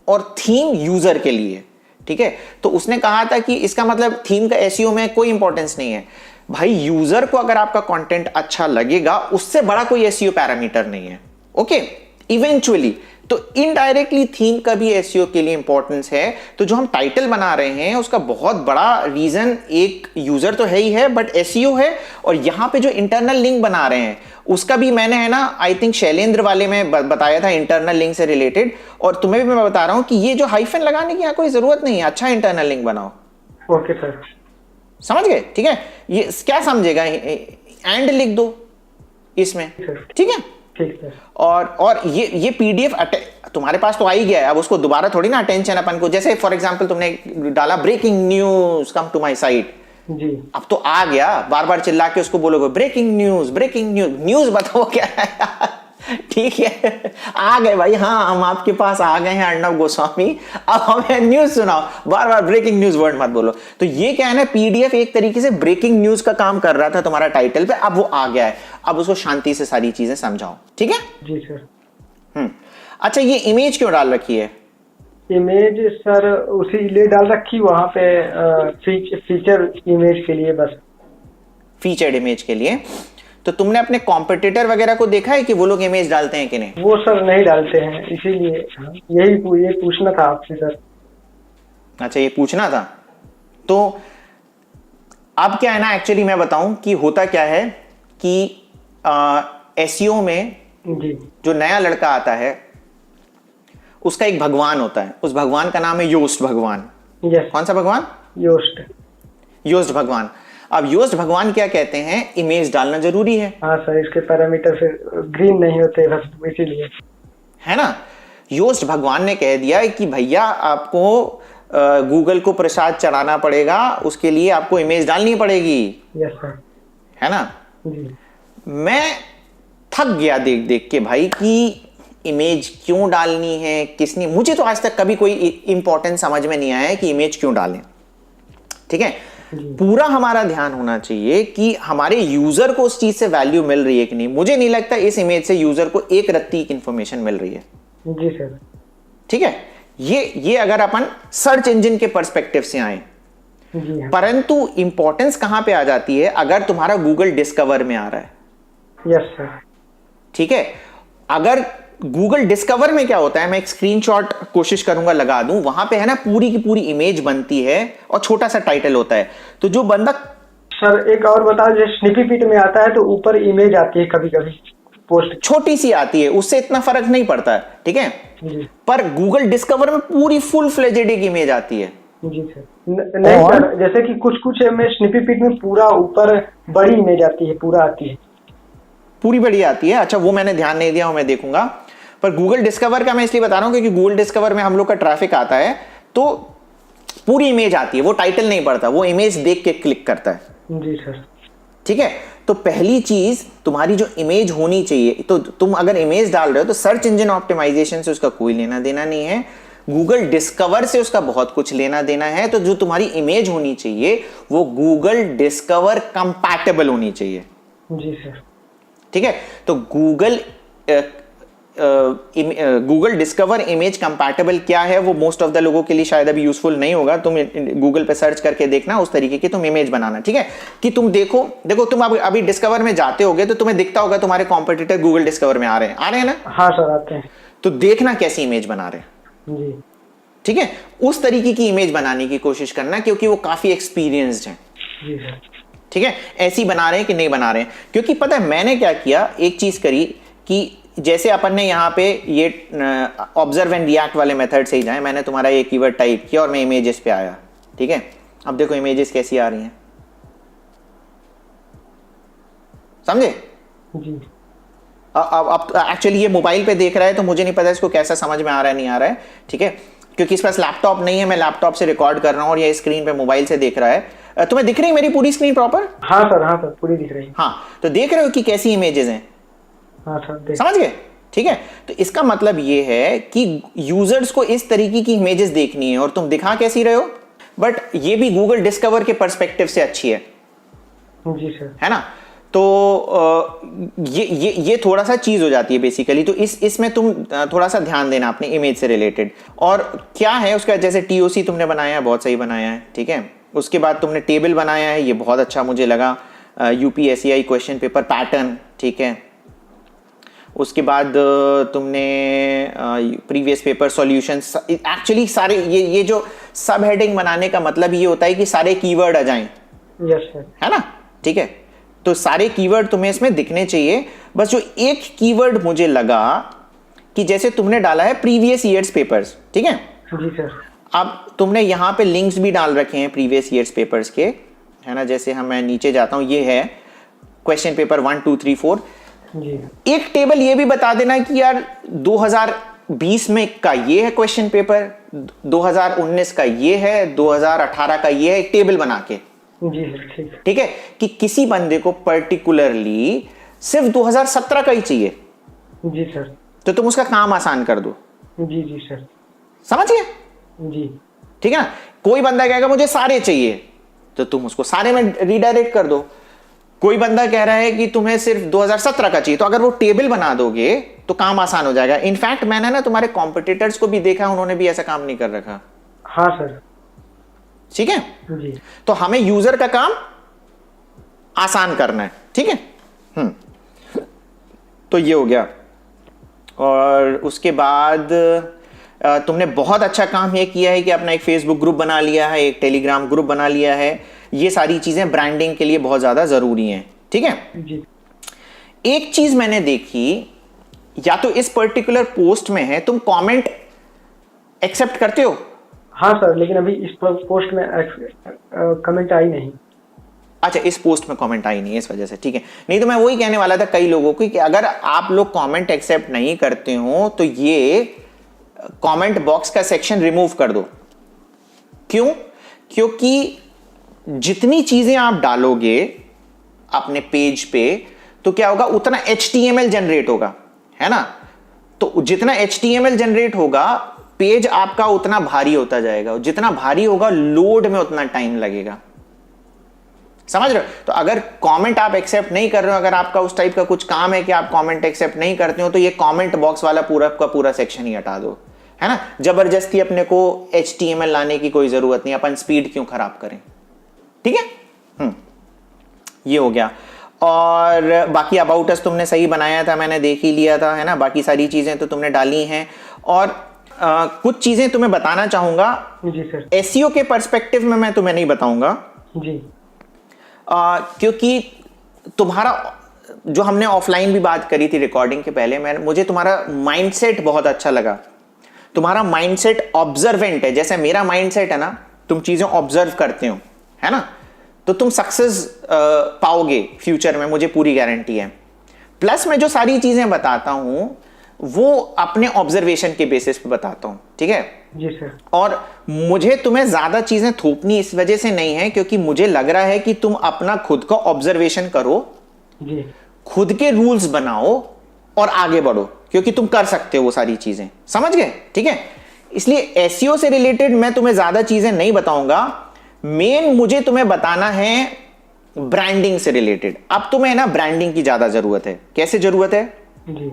और थीम यूजर के लिए, ठीक है। तो उसने कहा था कि इसका मतलब थीम का एसईओ में कोई इंपॉर्टेंस नहीं है। भाई यूजर को अगर आपका कंटेंट अच्छा लगेगा उससे बड़ा कोई एसईओ पैरामीटर नहीं है, ओके। इवेंचुअली तो इनडायरेक्टली थीम का भी एसईओ के लिए इंपॉर्टेंस है। तो जो हम टाइटल बना रहे हैं उसका बहुत बड़ा रीजन एक यूजर तो है ही है, बट एसईओ है। और यहां पे जो इंटरनल लिंक बना रहे हैं उसका भी मैंने है ना, आई थिंक शैलेंद्र वाले में बताया था इंटरनल लिंक से रिलेटेड, और तुम्हें भी मैं बता रहा हूं कि ये जो हाइफन लगाने की यहाँ कोई जरूरत नहीं है, अच्छा इंटरनल लिंक बनाओ। ओके सर, समझ गए, ठीक है। ये क्या समझेगा, एंड लिख दो इसमें, ठीक है। ठीक सर। और ये पीडीएफ तुम्हारे पास तो आ ही गया है, अब उसको दोबारा थोड़ी ना अटेंशन अपन को, जैसे फॉर एग्जांपल तुमने डाला breaking news come to my site, जी अब तो आ गया, बार बार चिल्ला के उसको बोलोगे breaking news breaking news, news बताओ क्या है ठीक है, आ गए भाई, हाँ हम आपके पास आ गए हैं अर्णव गोस्वामी, अब हमें न्यूज सुनाओ, बार बार ब्रेकिंग न्यूज वर्ड मत बोलो। तो ये क्या है ना, पीडीएफ एक तरीके से ब्रेकिंग न्यूज का काम कर रहा था तुम्हारा टाइटल पे, अब वो आ गया है, अब उसको शांति से सारी चीजें समझाओ, ठीक है। जी सर। अच्छा ये इमेज क्यों डाल रखी है? इमेज सर उसी लिए डाल रखी वहां पे, फीचर इमेज के लिए, बस फीचर्ड इमेज के लिए। तो तुमने अपने कॉम्पिटिटर वगैरह को देखा है कि वो लोग इमेज डालते हैं कि नहीं? वो सर नहीं डालते हैं, इसीलिए यही ये पूछना था आपसे सर। अच्छा ये पूछना था, तो अब क्या है ना, एक्चुअली मैं बताऊं कि होता क्या है कि एसईओ में जी जो नया लड़का आता है उसका एक भगवान होता है, उस भगवान का नाम है योस्ट भगवान। यस। कौन सा भगवान? योस्ट। योस्ट भगवान। अब योस्ट भगवान क्या कहते हैं, इमेज डालना जरूरी है। हाँ सर, इसके पैरामीटर फिर ग्रीन नहीं होते, बस इसीलिए, है ना। योस्ट भगवान ने कह दिया कि भैया आपको गूगल को प्रसाद चढ़ाना पड़ेगा, उसके लिए आपको इमेज डालनी पड़ेगी। Yes sir. है ना। जी। मैं थक गया देख देख के भाई कि इमेज क्यों डालनी है, किसने, मुझे तो आज तक कभी कोई इंपॉर्टेंस समझ में नहीं आया है कि इमेज क्यों डालें, ठीक है। पूरा हमारा ध्यान होना चाहिए कि हमारे यूजर को उस चीज से वैल्यू मिल रही है कि नहीं। मुझे नहीं लगता इस इमेज से यूजर को एक रत्ती की इंफॉर्मेशन मिल रही है। जी सर। ठीक है, ये अगर अपन सर्च इंजन के पर्सपेक्टिव से आए, जी हाँ। परंतु इंपॉर्टेंस कहां पे आ जाती है, अगर तुम्हारा गूगल डिस्कवर में आ रहा है। Yes sir. ठीक है, अगर गूगल डिस्कवर में क्या होता है, मैं एक स्क्रीनशॉट कोशिश करूंगा लगा दूं, वहां पे है ना पूरी की पूरी इमेज बनती है और छोटा सा टाइटल होता है। तो जो बंदा, सर एक और बताओ, जैसे स्निपी पिट में आता है तो ऊपर इमेज आती है कभी कभी पोस्ट, छोटी सी आती है, उससे इतना फर्क नहीं पड़ता है, ठीक है। जी पर गूगल डिस्कवर में पूरी फुल फ्लेजेड एक इमेज आती है। जी सर। नहीं और सर, जैसे कि कुछ में स्निपी पिट में पूरा ऊपर बड़ी इमेज आती है, पूरा आती है। पूरी बड़ी आती है, अच्छा वो मैंने ध्यान नहीं दिया, वो मैं देखूंगा। पर गूगल डिस्कवर का मैं इसलिए बता रहा हूं क्योंकि गूगल डिस्कवर में हम लोग का ट्रैफिक आता है तो पूरी इमेज आती है, वो टाइटल नहीं पड़ता, वो इमेज देख के क्लिक करता है। जी सर। ठीक है, तो पहली चीज तुम्हारी जो इमेज होनी चाहिए, तो तुम अगर इमेज डाल रहे हो तो सर्च इंजन ऑप्टिमाइजेशन से उसका कोई लेना देना नहीं है, गूगल डिस्कवर से उसका बहुत कुछ लेना देना है। तो जो तुम्हारी इमेज होनी चाहिए वो गूगल डिस्कवर कंपैटिबल होनी चाहिए। जी सर। ठीक है, तो गूगल डिस्कवर इमेज कंपैटिबल क्या है वो मोस्ट ऑफ द लोगों के लिए शायद अभी यूजफुल नहीं होगा। तुम गूगल पे सर्च करके देखना उस तरीके की तुम इमेज बनाना, ठीक है। कि तुम देखो तुम अभी डिस्कवर में जाते होगे तो तुम्हें दिखता होगा तुम्हारे कॉम्पिटिटर गूगल डिस्कवर में आ रहे हैं ना। हाँ सर, आते हैं। तो देखना कैसी इमेज बना रहे हैं, जी ठीक है। उस तरीके की इमेज बनाने की कोशिश करना क्योंकि वो काफी एक्सपीरियंस्ड हैं। जी सर। ठीक है, ऐसी बना रहे हैं कि नहीं बना रहे हैं। क्योंकि पता है मैंने क्या किया, एक चीज करी कि जैसे अपन ने यहाँ पे ये ऑब्जर्व एंड रिएक्ट वाले मेथड से ही जाए, मैंने तुम्हारा ये कीवर्ड टाइप किया और मैं इमेजेस पे आया, ठीक है। अब देखो इमेजेस कैसी आ रही हैं, समझे। जी। अब एक्चुअली ये मोबाइल पे देख रहा है तो मुझे नहीं पता इसको कैसा समझ में आ रहा है नहीं आ रहा है, ठीक है। क्योंकि इस पास लैपटॉप नहीं है, मैं लैपटॉप से रिकॉर्ड कर रहा हूं और ये स्क्रीन पे मोबाइल से देख रहा है। तुम्हें दिख रही है मेरी पूरी स्क्रीन प्रॉपर? हाँ सर, पूरी दिख रही है। हाँ, तो देख रहे हो कि कैसी इमेजेस हैं? हाँ सर, समझ गए, ठीक है। तो इसका मतलब ये है कि यूजर्स को इस तरीके की इमेजेस देखनी है और तुम दिखा कैसी रहे हो, बट ये भी गूगल डिस्कवर के पर्सपेक्टिव से अच्छी है। जी सर। है ना। तो ये थोड़ा सा चीज हो जाती है बेसिकली। तो इसमें तुम थोड़ा सा ध्यान देना अपने इमेज से रिलेटेड। और क्या है उसका, जैसे टीओसी तुमने बनाया है, बहुत सही बनाया है, ठीक है। उसके बाद तुमने टेबल बनाया है, ये बहुत अच्छा मुझे लगा, यूपीएससीआई क्वेश्चन पेपर पैटर्न, ठीक है। उसके बाद तुमने प्रीवियस पेपर सॉल्यूशंस, एक्चुअली सारे ये जो सब हेडिंग बनाने का मतलब ये होता है कि सारे कीवर्ड आ जाएं। Yes sir. है ना, ठीक है। तो सारे कीवर्ड तुम्हें इसमें दिखने चाहिए। बस जो एक कीवर्ड मुझे लगा कि जैसे तुमने डाला है प्रीवियस ईयर्स पेपर्स, ठीक है। जी सर। अब तुमने यहां पे लिंक्स भी डाल रखे हैं प्रीवियस ईयर्स पेपर्स के, है ना। जैसे मैं नीचे जाता हूं, ये है क्वेश्चन पेपर 1 2 3 4। जी। एक टेबल ये भी बता देना कि यार 2020 में का ये है क्वेश्चन पेपर, 2019 का ये है, 2018 का ये है, एक टेबल बना के। जी सर, ठीक है। कि किसी बंदे को पर्टिकुलरली सिर्फ 2017 का ही चाहिए, जी सर। तो तुम उसका काम आसान कर दो। जी जी सर। समझ गए? जी। ठीक है ना। कोई बंदा कहेगा मुझे सारे चाहिए, तो तुम उसको सारे में रीडायरेक्ट कर दो। कोई बंदा कह रहा है कि तुम्हें सिर्फ 2017 का चाहिए, तो अगर वो टेबल बना दोगे तो काम आसान हो जाएगा। इनफैक्ट मैंने ना तुम्हारे कॉम्पिटिटर्स को भी देखा, उन्होंने भी ऐसा काम नहीं कर रखा। हाँ सर। ठीक है। जी। तो हमें यूजर का काम आसान करना है, ठीक है। तो ये हो गया। और उसके बाद तुमने बहुत अच्छा काम ये किया है कि अपना एक फेसबुक ग्रुप बना लिया है, एक टेलीग्राम ग्रुप बना लिया है। ये सारी चीजें ब्रांडिंग के लिए बहुत ज्यादा जरूरी हैं, ठीक है। जी। एक चीज मैंने देखी, या तो इस पर्टिकुलर पोस्ट में है, तुम कमेंट एक्सेप्ट करते हो? हाँ सर, लेकिन अभी इस पोस्ट में कमेंट आई नहीं। अच्छा, इस पोस्ट में कमेंट आई नहीं है, इस वजह से, ठीक है। नहीं तो मैं वही कहने वाला था कई लोगों को कि अगर आप लोग कमेंट एक्सेप्ट नहीं करते हो तो ये कमेंट बॉक्स का सेक्शन रिमूव कर दो। क्यों? क्योंकि जितनी चीजें आप डालोगे अपने पेज पे तो क्या होगा, उतना HTML जनरेट होगा, है ना। तो जितना HTML जनरेट होगा, पेज आपका उतना भारी होता जाएगा, जितना भारी होगा लोड में उतना टाइम लगेगा। समझ रहे हो? तो अगर कमेंट आप एक्सेप्ट नहीं कर रहे हो, अगर आपका उस टाइप का कुछ काम है कि आप कमेंट एक्सेप्ट नहीं करते हो, तो ये कमेंट बॉक्स वाला पूरा का पूरा सेक्शन ही हटा दो, है ना। जबरदस्ती अपने को HTML लाने की कोई जरूरत नहीं, अपन स्पीड क्यों खराब करें, ठीक है। ये हो गया। और बाकी अबाउट अस तुमने सही बनाया था, मैंने देख ही लिया था, है ना। बाकी सारी चीज़ें तो तुमने डाली हैं। और कुछ चीज़ें तुम्हें बताना चाहूँगा। जी सर। एसईओ के पर्सपेक्टिव में मैं तुम्हें नहीं बताऊँगा जी। क्योंकि तुम्हारा जो हमने ऑफलाइन भी बात करी थी रिकॉर्डिंग के पहले, मुझे तुम्हारा माइंडसेट बहुत अच्छा लगा। तुम्हारा माइंडसेट ऑब्जर्वेंट है, जैसे मेरा माइंडसेट है ना, तुम चीज़ें ऑब्जर्व करते हो, है ना, तो तुम सक्सेस पाओगे फ्यूचर में, मुझे पूरी गारंटी है। प्लस मैं जो सारी चीज़ें बताता हूँ वो अपने ऑब्जर्वेशन के बेसिस पे बताता हूँ, ठीक है। जी सर। और मुझे तुम्हें ज्यादा चीजें थोपनी इस वजह से नहीं है क्योंकि मुझे लग रहा है कि तुम अपना खुद का ऑब्जर्वेशन करो जी। खुद के रूल्स बनाओ और आगे बढ़ो, क्योंकि तुम कर सकते हो वो सारी चीजें, समझ गए, ठीक है। इसलिए एसईओ से रिलेटेड मैं तुम्हें ज्यादा चीजें नहीं बताऊंगा। मेन मुझे तुम्हें बताना है ब्रांडिंग से रिलेटेड। अब तुम्हें ना ब्रांडिंग की ज्यादा जरूरत है। कैसे जरूरत है जी।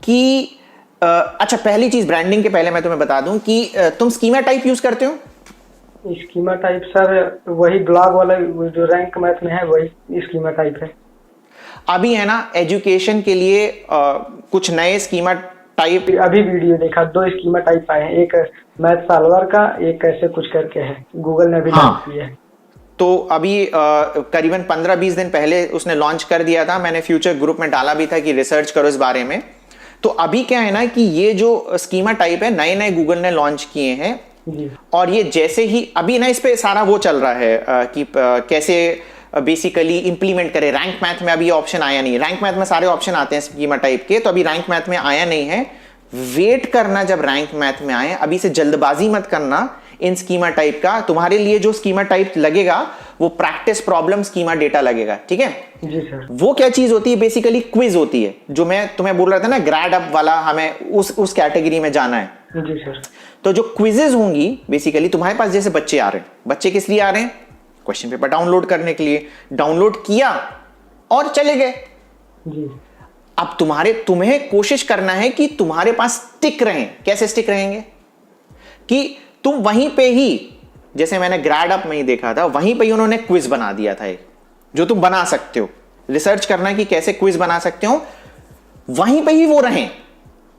कि अच्छा, पहली चीज ब्रांडिंग के पहले मैं तुम्हें बता दूं कि तुम स्कीमा टाइप यूज करते हो। स्कीमा टाइप सर वही ब्लॉग वाला जो रैंक मैथ में है वही स्कीमा टाइप है। अभी है ना एजुकेशन के लिए कुछ नए स्कीमा टाइप, अभी वीडियो देखा, 2 स्कीमा टाइप आए हैं, एक मैथ सॉल्वर का, एक ऐसे कुछ करके है, गूगल ने अभी लॉन्च किया है। तो अभी करीबन 15-20 दिन पहले उसने लॉन्च कर दिया था। मैंने फ्यूचर ग्रुप में डाला भी था कि रिसर्च करो इस बारे में। तो अभी क्या है ना कि ये जो स्कीमा टाइप है नए नए गूगल ने लॉन्च किए हैं जी। और ये जैसे ही अभी ना इस पे सारा वो चल रहा है कि कैसे बेसिकली इंप्लीमेंट करें। रैंक मैथ में अभी ऑप्शन आया नहीं। रैंक मैथ में सारे ऑप्शन आते हैं स्कीमा टाइप के, तो अभी रैंक मैथ में आया नहीं है। वेट करना जब रैंक मैथ में आए, अभी से जल्दबाजी मत करना इन स्कीमा टाइप का। तुम्हारे लिए जो स्कीमा टाइप लगेगा वो प्रैक्टिस प्रॉब्लम स्कीमा डेटा लगेगा, ठीक है जी सर। वो क्या चीज होती है, बेसिकली क्विज होती है, जो मैं तुम्हें बोल रहा था ना ग्रेड अप वाला, हमें उस कैटेगरी में जाना है। जी सर। तो जो क्विजेज होंगी बेसिकली तुम्हारे पास, जैसे बच्चे आ रहे हैं, बच्चे किस लिए आ रहे हैं, क्वेश्चन पेपर डाउनलोड करने के लिए। डाउनलोड किया और चले गए। जी। अब तुम्हें कोशिश करना है कि तुम्हारे पास स्टिक रहें। कैसे स्टिक रहेंगे कि तुम वहीं पे ही, जैसे मैंने ग्रेड अप में ही देखा था, वहीं पे ही उन्होंने क्विज बना दिया था एक, जो तुम बना सकते हो। रिसर्च करना कि कैसे क्विज बना सकते हो, वहीं पे ही वो रहें।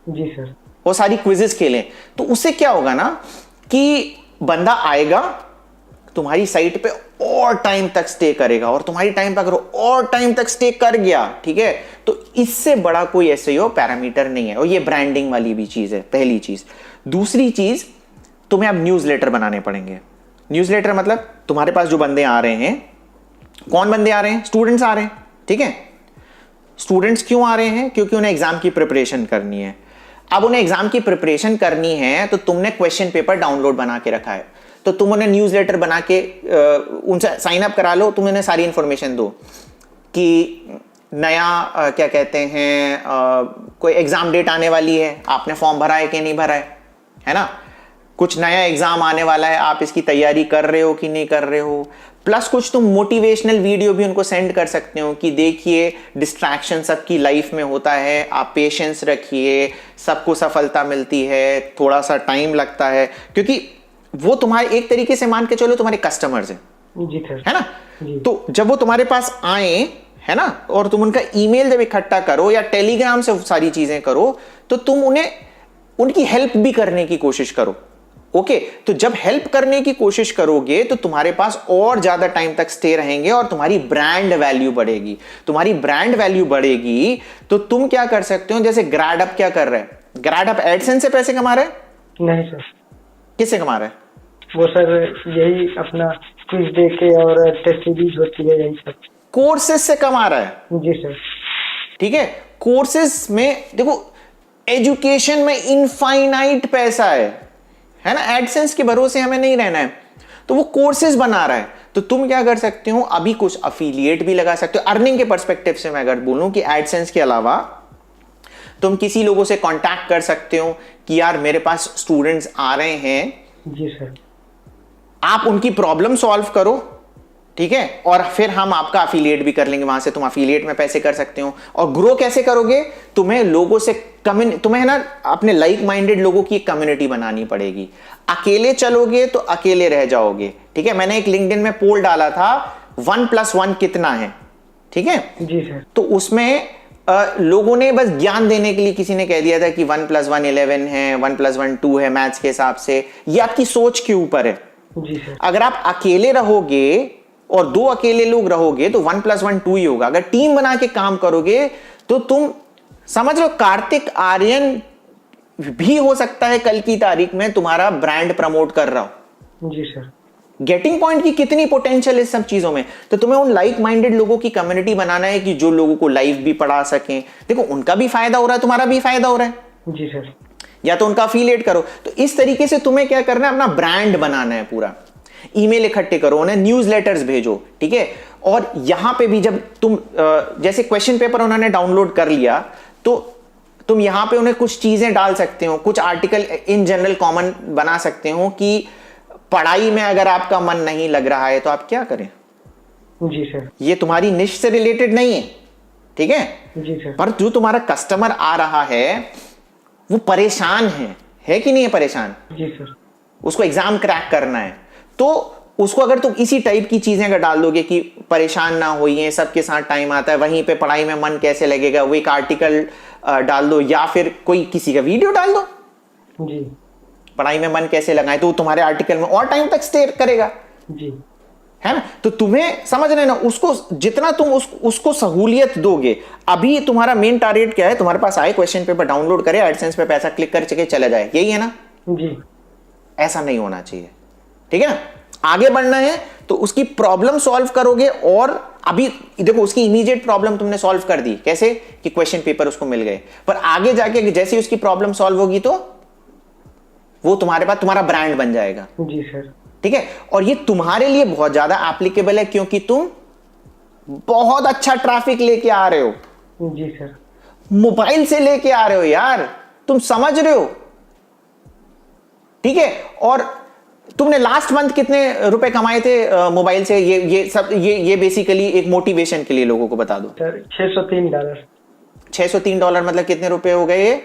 जी सर। वो सारी क्विजेस खेलें। तो उससे क्या होगा ना कि बंदा आएगा तुम्हारी साइट पे और टाइम तक स्टे करेगा, और तुम्हारी टाइम पर और टाइम तक स्टे कर गया, ठीक है। तो इससे बड़ा कोई एसईओ पैरामीटर नहीं है। और ये ब्रांडिंग वाली भी चीज है, पहली चीज। दूसरी चीज, तुम्हें अब न्यूज़लेटर बनाने पड़ेंगे। न्यूज़लेटर मतलब तुम्हारे पास जो बंदे आ रहे हैं, कौन बंदे आ रहे हैं, स्टूडेंट्स आ रहे हैं, ठीक है। स्टूडेंट्स क्यों आ रहे हैं, क्योंकि उन्हें एग्जाम की प्रिपरेशन करनी है। अब उन्हें एग्जाम की प्रिपरेशन करनी है तो तुमने क्वेश्चन पेपर डाउनलोड बना के रखा है, तो तुम उन्हें न्यूज़लेटर बना के उनसे साइन अप करा लो। तुम उन्हें सारी इंफॉर्मेशन दो कि नया क्या कहते हैं, कोई एग्जाम डेट आने वाली है, आपने फॉर्म भरा है कि नहीं भरा है ना, कुछ नया एग्जाम आने वाला है, आप इसकी तैयारी कर रहे हो कि नहीं कर रहे हो। प्लस कुछ तुम मोटिवेशनल वीडियो भी उनको सेंड कर सकते हो कि देखिए डिस्ट्रैक्शन सबकी लाइफ में होता है, आप पेशेंस रखिए, सबको सफलता मिलती है, थोड़ा सा टाइम लगता है, क्योंकि वो तुम्हारे एक तरीके से मान के चलो तुम्हारे कस्टमर्स हैं, जी सर, है ना। जी। तो जब वो तुम्हारे पास आए, है ना, और तुम उनका ईमेल जब इकट्ठा करो या टेलीग्राम से सारी चीजें करो, तो तुम उन्हें उनकी हेल्प भी करने की कोशिश करो। ओके, तो जब हेल्प करने की कोशिश करोगे तो तुम्हारे पास और ज्यादा टाइम तक स्टे रहेंगे और तुम्हारी ब्रांड वैल्यू बढ़ेगी। तुम्हारी ब्रांड वैल्यू बढ़ेगी तो तुम क्या कर सकते हो, जैसे ग्रेड अप क्या कर रहे हैं, ग्रेड अप एडसेंस से पैसे कमा रहे हैं? नहीं सर। किससे कमा रहे हैं वो सर? यही अपना क्विज दे के और टेस्ट सीरीज होती है, यही सब कोर्सेज से कमा रहा है। जी सर। ठीक है, कोर्सेज में देखो, एजुकेशन में इनफाइनाइट पैसा है ना। एडसेंस के भरोसे हमें नहीं रहना है, तो वो कोर्सेज बना रहा है। तो तुम क्या कर सकते हो, अभी कुछ अफिलिएट भी लगा सकते हो। अर्निंग के पर्सपेक्टिव से मैं अगर बोलूं कि एडसेंस के अलावा तुम किसी लोगों से कांटेक्ट कर सकते हो कि यार मेरे पास स्टूडेंट्स आ रहे हैं, जी सर, आप उनकी प्रॉब्लम सॉल्व करो, ठीक है, और फिर हम आपका अफिलिएट भी कर लेंगे, वहां से तुम अफिलिएट में पैसे कर सकते हो। और ग्रो कैसे करोगे, तुम्हें लोगों से तुम्हें ना अपने लाइक माइंडेड लोगों की एक कम्युनिटी बनानी पड़ेगी। अकेले चलोगे तो अकेले रह जाओगे, ठीक है। मैंने एक लिंक्डइन में पोल डाला था 1+1 कितना है, ठीक है। जी सर। तो उसमें लोगों ने बस ज्ञान देने के लिए किसी ने कह दिया था कि 1+1 11 है, 1+1 2 है मैथ्स के हिसाब से। ये आपकी सोच के ऊपर है। जी सर। अगर आप अकेले रहोगे और 2 अकेले लोग रहोगे तो 1+1 2 ही होगा। अगर टीम बना के काम करोगे तो तुम समझ लो कार्तिक आर्यन भी हो सकता है कल की तारीख में तुम्हारा ब्रांड प्रमोट कर रहा हो। जी सर। गेटिंग पॉइंट की कितनी पोटेंशियल है सब चीजों में। तो तुम्हें उन लाइक माइंडेड लोगों की कम्युनिटी बनाना है कि जो लोगों को लाइव भी पढ़ा सकें। देखो उनका भी फायदा हो रहा है, तुम्हारा भी फायदा हो रहा है। जी सर। या तो उनका अफिलिएट करो। तो इस तरीके से तुम्हें क्या करना है, अपना ब्रांड बनाना है पूरा। ईमेल इकट्ठे करो, उन्हें न्यूज लेटर्स भेजो, ठीक है। और यहां पे भी जब तुम जैसे क्वेश्चन पेपर उन्होंने डाउनलोड कर लिया तो तुम यहां पे उन्हें कुछ चीजें डाल सकते हो, कुछ आर्टिकल इन जनरल कॉमन बना सकते हो कि पढ़ाई में अगर आपका मन नहीं लग रहा है तो आप क्या करें। जी सर। ये तुम्हारी निश से रिलेटेड नहीं है, ठीक है। जी सर। पर जो तुम्हारा कस्टमर आ रहा है वो परेशान है कि नहीं है परेशान। जी सर। उसको एग्जाम क्रैक करना है तो उसको अगर तुम इसी टाइप की चीजें अगर डाल दोगे कि परेशान ना होइए, सबके साथ टाइम आता है, वहीं पे पढ़ाई में मन कैसे लगेगा, वो एक आर्टिकल डाल दो या फिर कोई किसी का वीडियो डाल दो जी। पढ़ाई में मन कैसे लगाए, तो तुम्हारे आर्टिकल में और टाइम तक स्टे करेगा, जी। है ना। तो तुम्हें समझ रहे ना, उसको जितना तुम उसको सहूलियत दोगे। अभी तुम्हारा मेन टारगेट क्या है, तुम्हारे पास आए क्वेश्चन पेपर डाउनलोड करे, एडसेंस पे पैसा क्लिक कर चके चला जाए, यही है ना। जी। ऐसा नहीं होना चाहिए, ठीक है ना। आगे बढ़ना है तो उसकी प्रॉब्लम सॉल्व करोगे। और अभी देखो उसकी इमीडिएट प्रॉब्लम तुमने सॉल्व कर दी, कैसे कि क्वेश्चन पेपर उसको मिल गए। पर आगे जाके जैसे उसकी प्रॉब्लम सॉल्व होगी तो वो तुम्हारे पास तुम्हारा ब्रांड बन जाएगा। जी सर। ठीक है। और ये तुम्हारे लिए बहुत ज्यादा एप्लीकेबल है क्योंकि तुम बहुत अच्छा ट्रैफिक लेके आ रहे हो। जी सर। मोबाइल से लेके आ रहे हो यार, तुम समझ रहे हो, ठीक है। और तुमने लास्ट मंथ कितने रुपए कमाए थे मोबाइल से, ये बेसिकली एक मोटिवेशन के लिए लोगों को बता दो। सर $603। $603 मतलब कितने रुपए हो गए,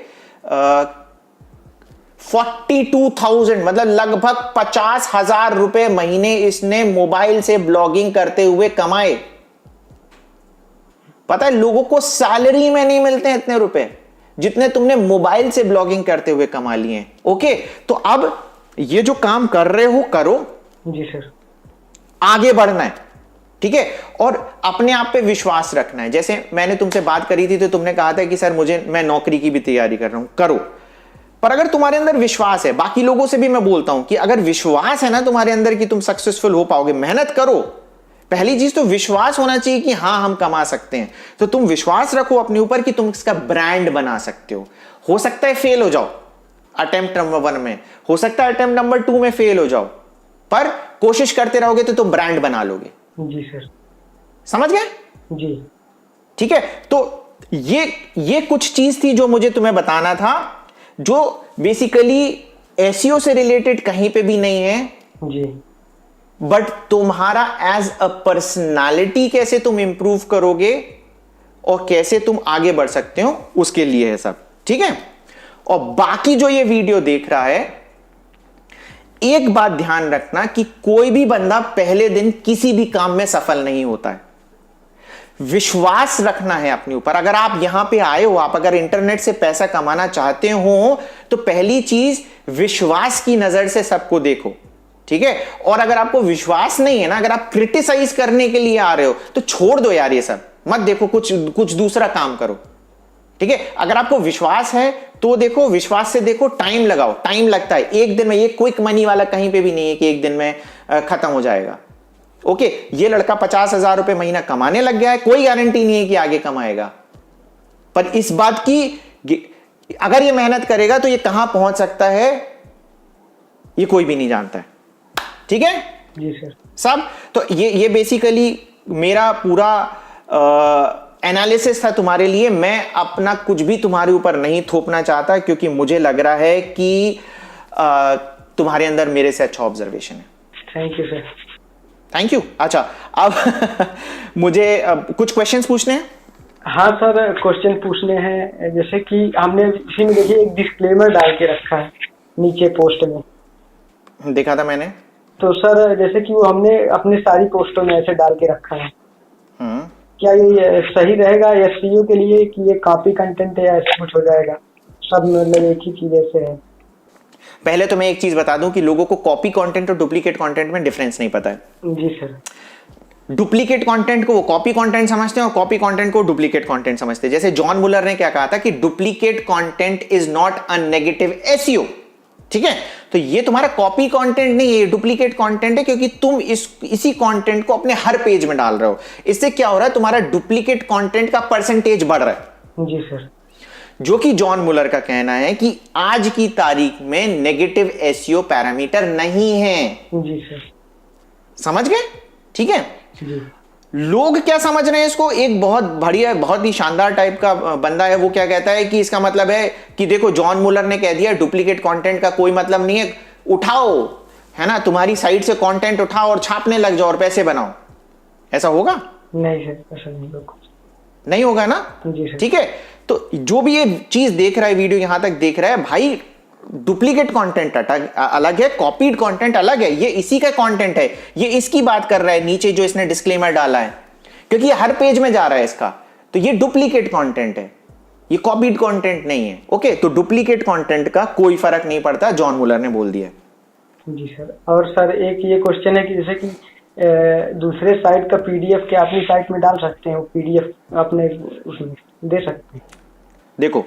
42,000 मतलब लगभग 50,000 रुपए महीने इसने मोबाइल से ब्लॉगिंग करते हुए कमाए। पता है लोगों को सैलरी में नहीं मिलते हैं इतने रुपए जितने तुमने मोबाइल से ब्लॉगिंग करते हुए कमा लिए। ओके, तो अब ये जो काम कर रहे हो करो। जी सर। आगे बढ़ना है, ठीक है। और अपने आप पे विश्वास रखना है। जैसे मैंने तुमसे बात करी थी तो तुमने कहा था कि सर मैं नौकरी की भी तैयारी कर रहा हूं, करो। पर अगर तुम्हारे अंदर विश्वास है, बाकी लोगों से भी मैं बोलता हूं कि अगर विश्वास है ना तुम्हारे अंदर कि तुम सक्सेसफुल हो पाओगे, मेहनत करो। पहली चीज तो विश्वास होना चाहिए कि हां हम कमा सकते हैं। तो तुम विश्वास रखो अपने ऊपर कि तुम इसका ब्रांड बना सकते हो सकता है फेल हो जाओ अटेम्प्ट नंबर 1 में, हो सकता है अटेम्प्ट नंबर 2 में फेल हो जाओ, पर कोशिश करते रहोगे तो तुम ब्रांड बना लोगे। जी सर। समझ गए। जी। ठीक है। तो ये कुछ चीज थी जो मुझे तुम्हें बताना था, जो बेसिकली एसईओ से रिलेटेड कहीं पे भी नहीं है। जी। बट तुम्हारा एज अ पर्सनालिटी कैसे तुम इंप्रूव करोगे और कैसे तुम आगे बढ़ सकते हो उसके लिए है सब, ठीक है। और बाकी जो ये वीडियो देख रहा है, एक बात ध्यान रखना कि कोई भी बंदा पहले दिन किसी भी काम में सफल नहीं होता है। विश्वास रखना है अपने ऊपर। अगर आप यहां पे आए हो, आप अगर इंटरनेट से पैसा कमाना चाहते हो तो पहली चीज विश्वास की नजर से सबको देखो, ठीक है। और अगर आपको विश्वास नहीं है ना, अगर आप क्रिटिसाइज करने के लिए आ रहे हो तो छोड़ दो यार, ये सब मत देखो, कुछ दूसरा काम करो, ठीक है। अगर आपको विश्वास है तो देखो, विश्वास से देखो, टाइम लगाओ। टाइम लगता है, एक दिन में, ये क्विक मनी वाला कहीं पे भी नहीं है कि एक दिन में खत्म हो जाएगा। ओके, ये लड़का 50,000 रुपए महीना कमाने लग गया है, कोई गारंटी नहीं है कि आगे कमाएगा। पर इस बात की अगर ये मेहनत करेगा तो ये कहां पहुंच सकता है ये कोई भी नहीं जानता है, ठीक है। जी सर। सब तो ये बेसिकली मेरा पूरा एनालिसिस था तुम्हारे लिए। मैं अपना कुछ भी तुम्हारे ऊपर नहीं थोपना चाहता क्योंकि मुझे लग रहा है कि तुम्हारे अंदर मेरे से अच्छा ऑब्जर्वेशन है। Thank you sir. Thank you. अच्छा, अब मुझे कुछ क्वेश्चंस पूछने हैं। हाँ सर, क्वेश्चन पूछने हैं। जैसे कि हमने इसी में देखिए एक डिस्क्लेमर डाल के रखा है नीचे पोस्ट में, देखा था मैंने। तो सर जैसे कि वो हमने अपने सारी पोस्टों में ऐसे डाल के रखा है, क्या ये सही रहेगा एसईओ के लिए कि ये कॉपी कंटेंट है या ऐसा कुछ हो जाएगा? सब मतलब एक ही चीज ऐसे है। पहले तो मैं एक चीज बता दूं कि लोगों को कॉपी कंटेंट और डुप्लीकेट कंटेंट में डिफरेंस नहीं पता है। जी सर। डुप्लीकेट कंटेंट को वो कॉपी कंटेंट समझते हैं और कॉपी कंटेंट को डुप्लीकेट कंटेंट समझते हैं। जैसे जॉन मुलर ने क्या कहा था कि duplicate content is not a negative SEO. ठीक है, तो ये तुम्हारा कॉपी कंटेंट नहीं है, डुप्लीकेट कंटेंट है, क्योंकि तुम इसी कंटेंट को अपने हर पेज में डाल रहे हो। इससे क्या हो रहा है, तुम्हारा डुप्लीकेट कंटेंट का परसेंटेज बढ़ रहा है। जी सर। जो कि जॉन मुलर का कहना है कि आज की तारीख में नेगेटिव एसईओ पैरामीटर नहीं है। जी सर। समझ गए? ठीक है। जी। लोग क्या समझ रहे हैं इसको, एक बहुत बढ़िया बहुत ही शानदार टाइप का बंदा है, वो क्या कहता है कि इसका मतलब है कि देखो जॉन मुलर ने कह दिया डुप्लीकेट कंटेंट का कोई मतलब नहीं है, उठाओ, है ना, तुम्हारी साइट से कंटेंट उठाओ और छापने लग जाओ और पैसे बनाओ। ऐसा होगा? नहीं सर, ऐसा नहीं होगा। नहीं होगा ना? जी सर। ठीक है, तो जो भी ये चीज देख रहा है, वीडियो यहां तक देख रहा है भाई, डुप्लीकेट कंटेंट अलग है, कॉपीड कंटेंट अलग है। ये इसी का कंटेंट है, ये इसकी बात कर रहा है नीचे जो इसने डिस्क्लेमर डाला है, क्योंकि ये हर पेज में जा रहा है इसका। तो ये डुप्लीकेट कंटेंट है, ये कॉपीड कंटेंट नहीं है। ओके, तो डुप्लीकेट कंटेंट का कोई फर्क नहीं पड़ता, जॉन मुलर ने बोल दिया। जी सर। और सर एक ये क्वेश्चन है कि जैसे कि दूसरे साइट का पीडीएफ क्या अपनी साइट में डाल सकते हैं? पीडीएफ अपने उसमें दे सकते हैं? देखो,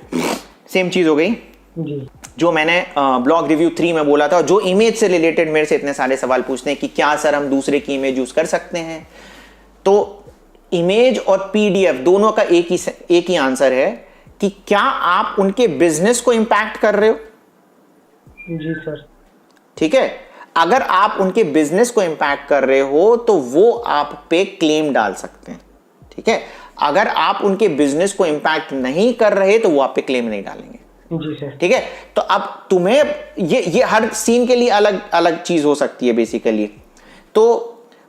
सेम चीज हो गई जी। जो मैंने ब्लॉग रिव्यू 3 में बोला था। जो इमेज से रिलेटेड मेरे से इतने सारे सवाल पूछते हैं कि क्या सर हम दूसरे की इमेज यूज कर सकते हैं, तो इमेज और पीडीएफ दोनों का एक ही आंसर है कि क्या आप उनके बिजनेस को इंपैक्ट कर रहे हो। जी सर। ठीक है, अगर आप उनके बिजनेस को इंपैक्ट कर रहे हो तो वो आप पे क्लेम डाल सकते हैं। ठीक है, अगर आप उनके बिजनेस को इंपैक्ट नहीं कर रहे तो वो आप पे क्लेम नहीं डालेंगे। जी सर। ठीक है, तो अब तुम्हें ये हर सीन के लिए अलग अलग चीज हो सकती है बेसिकली। तो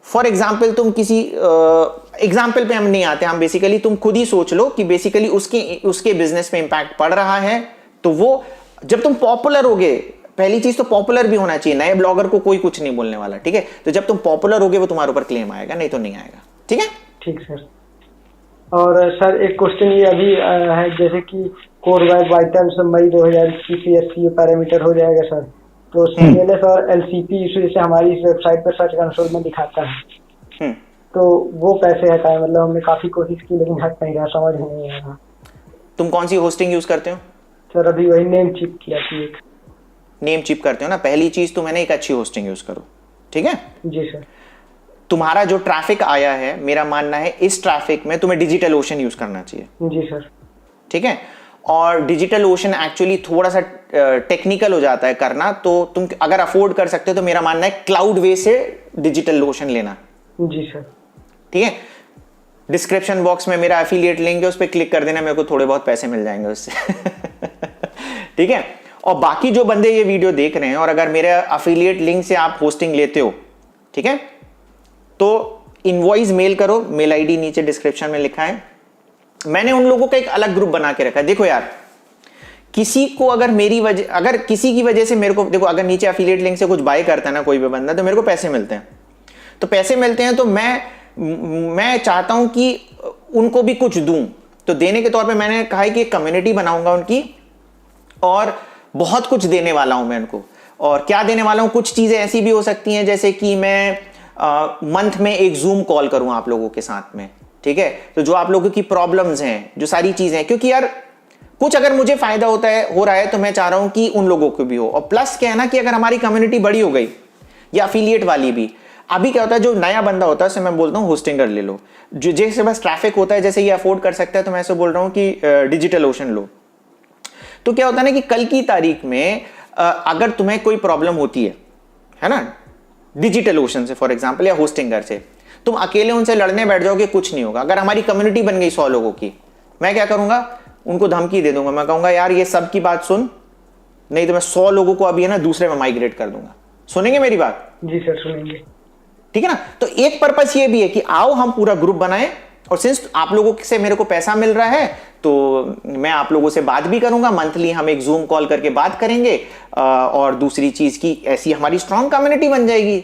फॉर एग्जाम्पल तुम किसी एग्जाम्पल पे हम नहीं आते, हम बेसिकली तुम खुद ही सोच लो कि बेसिकली उसके बिजनेस पे इंपैक्ट पड़ रहा है, तो वो जब तुम पॉपुलर होगे, पहली चीज तो पॉपुलर भी होना चाहिए, नए ब्लॉगर को कोई कुछ नहीं बोलने वाला। ठीक है, तो जब तुम पॉपुलर होगे वो तुम्हारे ऊपर क्लेम आएगा, नहीं तो नहीं आएगा। ठीक है, ठीक सर। और सर एक क्वेश्चन ये अभी है, जैसे कि कोर वेब वाइटल्स मई 2021 एसईओ पैरामीटर हो जाएगा सर, तो सीएलएस और एलसीपी इशू जैसे हमारी इस वेबसाइट पर सर्च कंसोल में दिखाता है, तो वो कैसे हटाए? मतलब हमने काफी कोशिश की लेकिन हट नहीं रहा, समझ नहीं आ रहा। तुम कौन सी होस्टिंग यूज करते हो? सर अभी वही नेम चिप किया थी एक। नेम चिप करते हो ना, पहली चीज तो मैंने एक अच्छी होस्टिंग यूज करो। ठीक है, जी सर। तुम्हारा जो ट्रैफिक आया है, मेरा मानना है इस ट्रैफिक में तुम्हें डिजिटल ओशन यूज करना चाहिए। जी सर। ठीक है, और डिजिटल ओशन एक्चुअली थोड़ा सा टेक्निकल हो जाता है करना, तो तुम अगर अफोर्ड कर सकते हो तो मेरा मानना है क्लाउड वे से डिजिटल ओशन लेना। जी सर। ठीक है, डिस्क्रिप्शन बॉक्स में मेरा एफिलिएट लिंक है, उस पर क्लिक कर देना, मेरे को थोड़े बहुत पैसे मिल जाएंगे उससे। ठीक है, और बाकी जो बंदे ये वीडियो देख रहे हैं और अगर मेरे एफिलिएट लिंक से आप होस्टिंग लेते हो, ठीक है, तो इनवॉइस मेल करो, मेल आईडी नीचे डिस्क्रिप्शन में लिखा है। मैंने उन लोगों का एक अलग ग्रुप बना के रखा है। देखो यार, किसी को अगर किसी की वजह से मेरे को, देखो अगर नीचे एफिलिएट लिंक से कुछ बाय करता है ना कोई भी बंदा, तो मेरे को पैसे मिलते हैं। तो पैसे मिलते हैं तो मैं चाहता हूं कि उनको भी कुछ दूं, तो देने के तौर पे मैंने कहा है कि एक कम्युनिटी बनाऊंगा उनकी और बहुत कुछ देने वाला हूं मैं उनको। और क्या देने वाला हूं, कुछ चीजें ऐसी भी हो सकती हैं जैसे कि मैं मंथ में एक जूम कॉल करूं आप लोगों के साथ में। ठीक है, तो जो आप लोगों की प्रॉब्लम्स हैं, जो सारी चीजें हैं, क्योंकि यार कुछ अगर मुझे फायदा हो रहा है तो मैं चाह रहा हूं कि उन लोगों को भी हो। और प्लस क्या है ना कि अगर हमारी कम्युनिटी बड़ी हो गई या अफिलिएट वाली भी, अभी क्या होता है, जो नया बंदा होता है उससे मैं बोलता हूं होस्टिंगर ले लो, जो जैसे बस ट्रैफिक होता है, जैसे ये अफोर्ड कर सकता है, तो मैं ऐसे बोल रहा हूं कि डिजिटल ओशन लो। तो क्या होता है ना कि कल की तारीख में अगर तुम्हें कोई प्रॉब्लम होती है ना, डिजिटल ओशन से फॉर एग्जांपल या होस्टिंगर से, तुम अकेले उनसे लड़ने बैठ जाओगे, कुछ नहीं होगा। अगर हमारी कम्युनिटी बन गई 100 लोगों की, मैं क्या करूंगा, उनको धमकी दे दूंगा। मैं कहूंगा यार ये सब की बात सुन, नहीं तो मैं 100 लोगों को अभी है ना दूसरे में माइग्रेट कर दूंगा। सुनेंगे मेरी बात? जी सर, सुनेंगे। ठीक है ना, तो एक पर्पस ये भी है कि आओ हम पूरा ग्रुप बनाएं, और सिंस आप लोगों से मेरे को पैसा मिल रहा है तो मैं आप लोगों से बात भी करूंगा, मंथली हम एक जूम कॉल करके बात करेंगे। और दूसरी चीज की ऐसी हमारी स्ट्रांग कम्युनिटी बन जाएगी।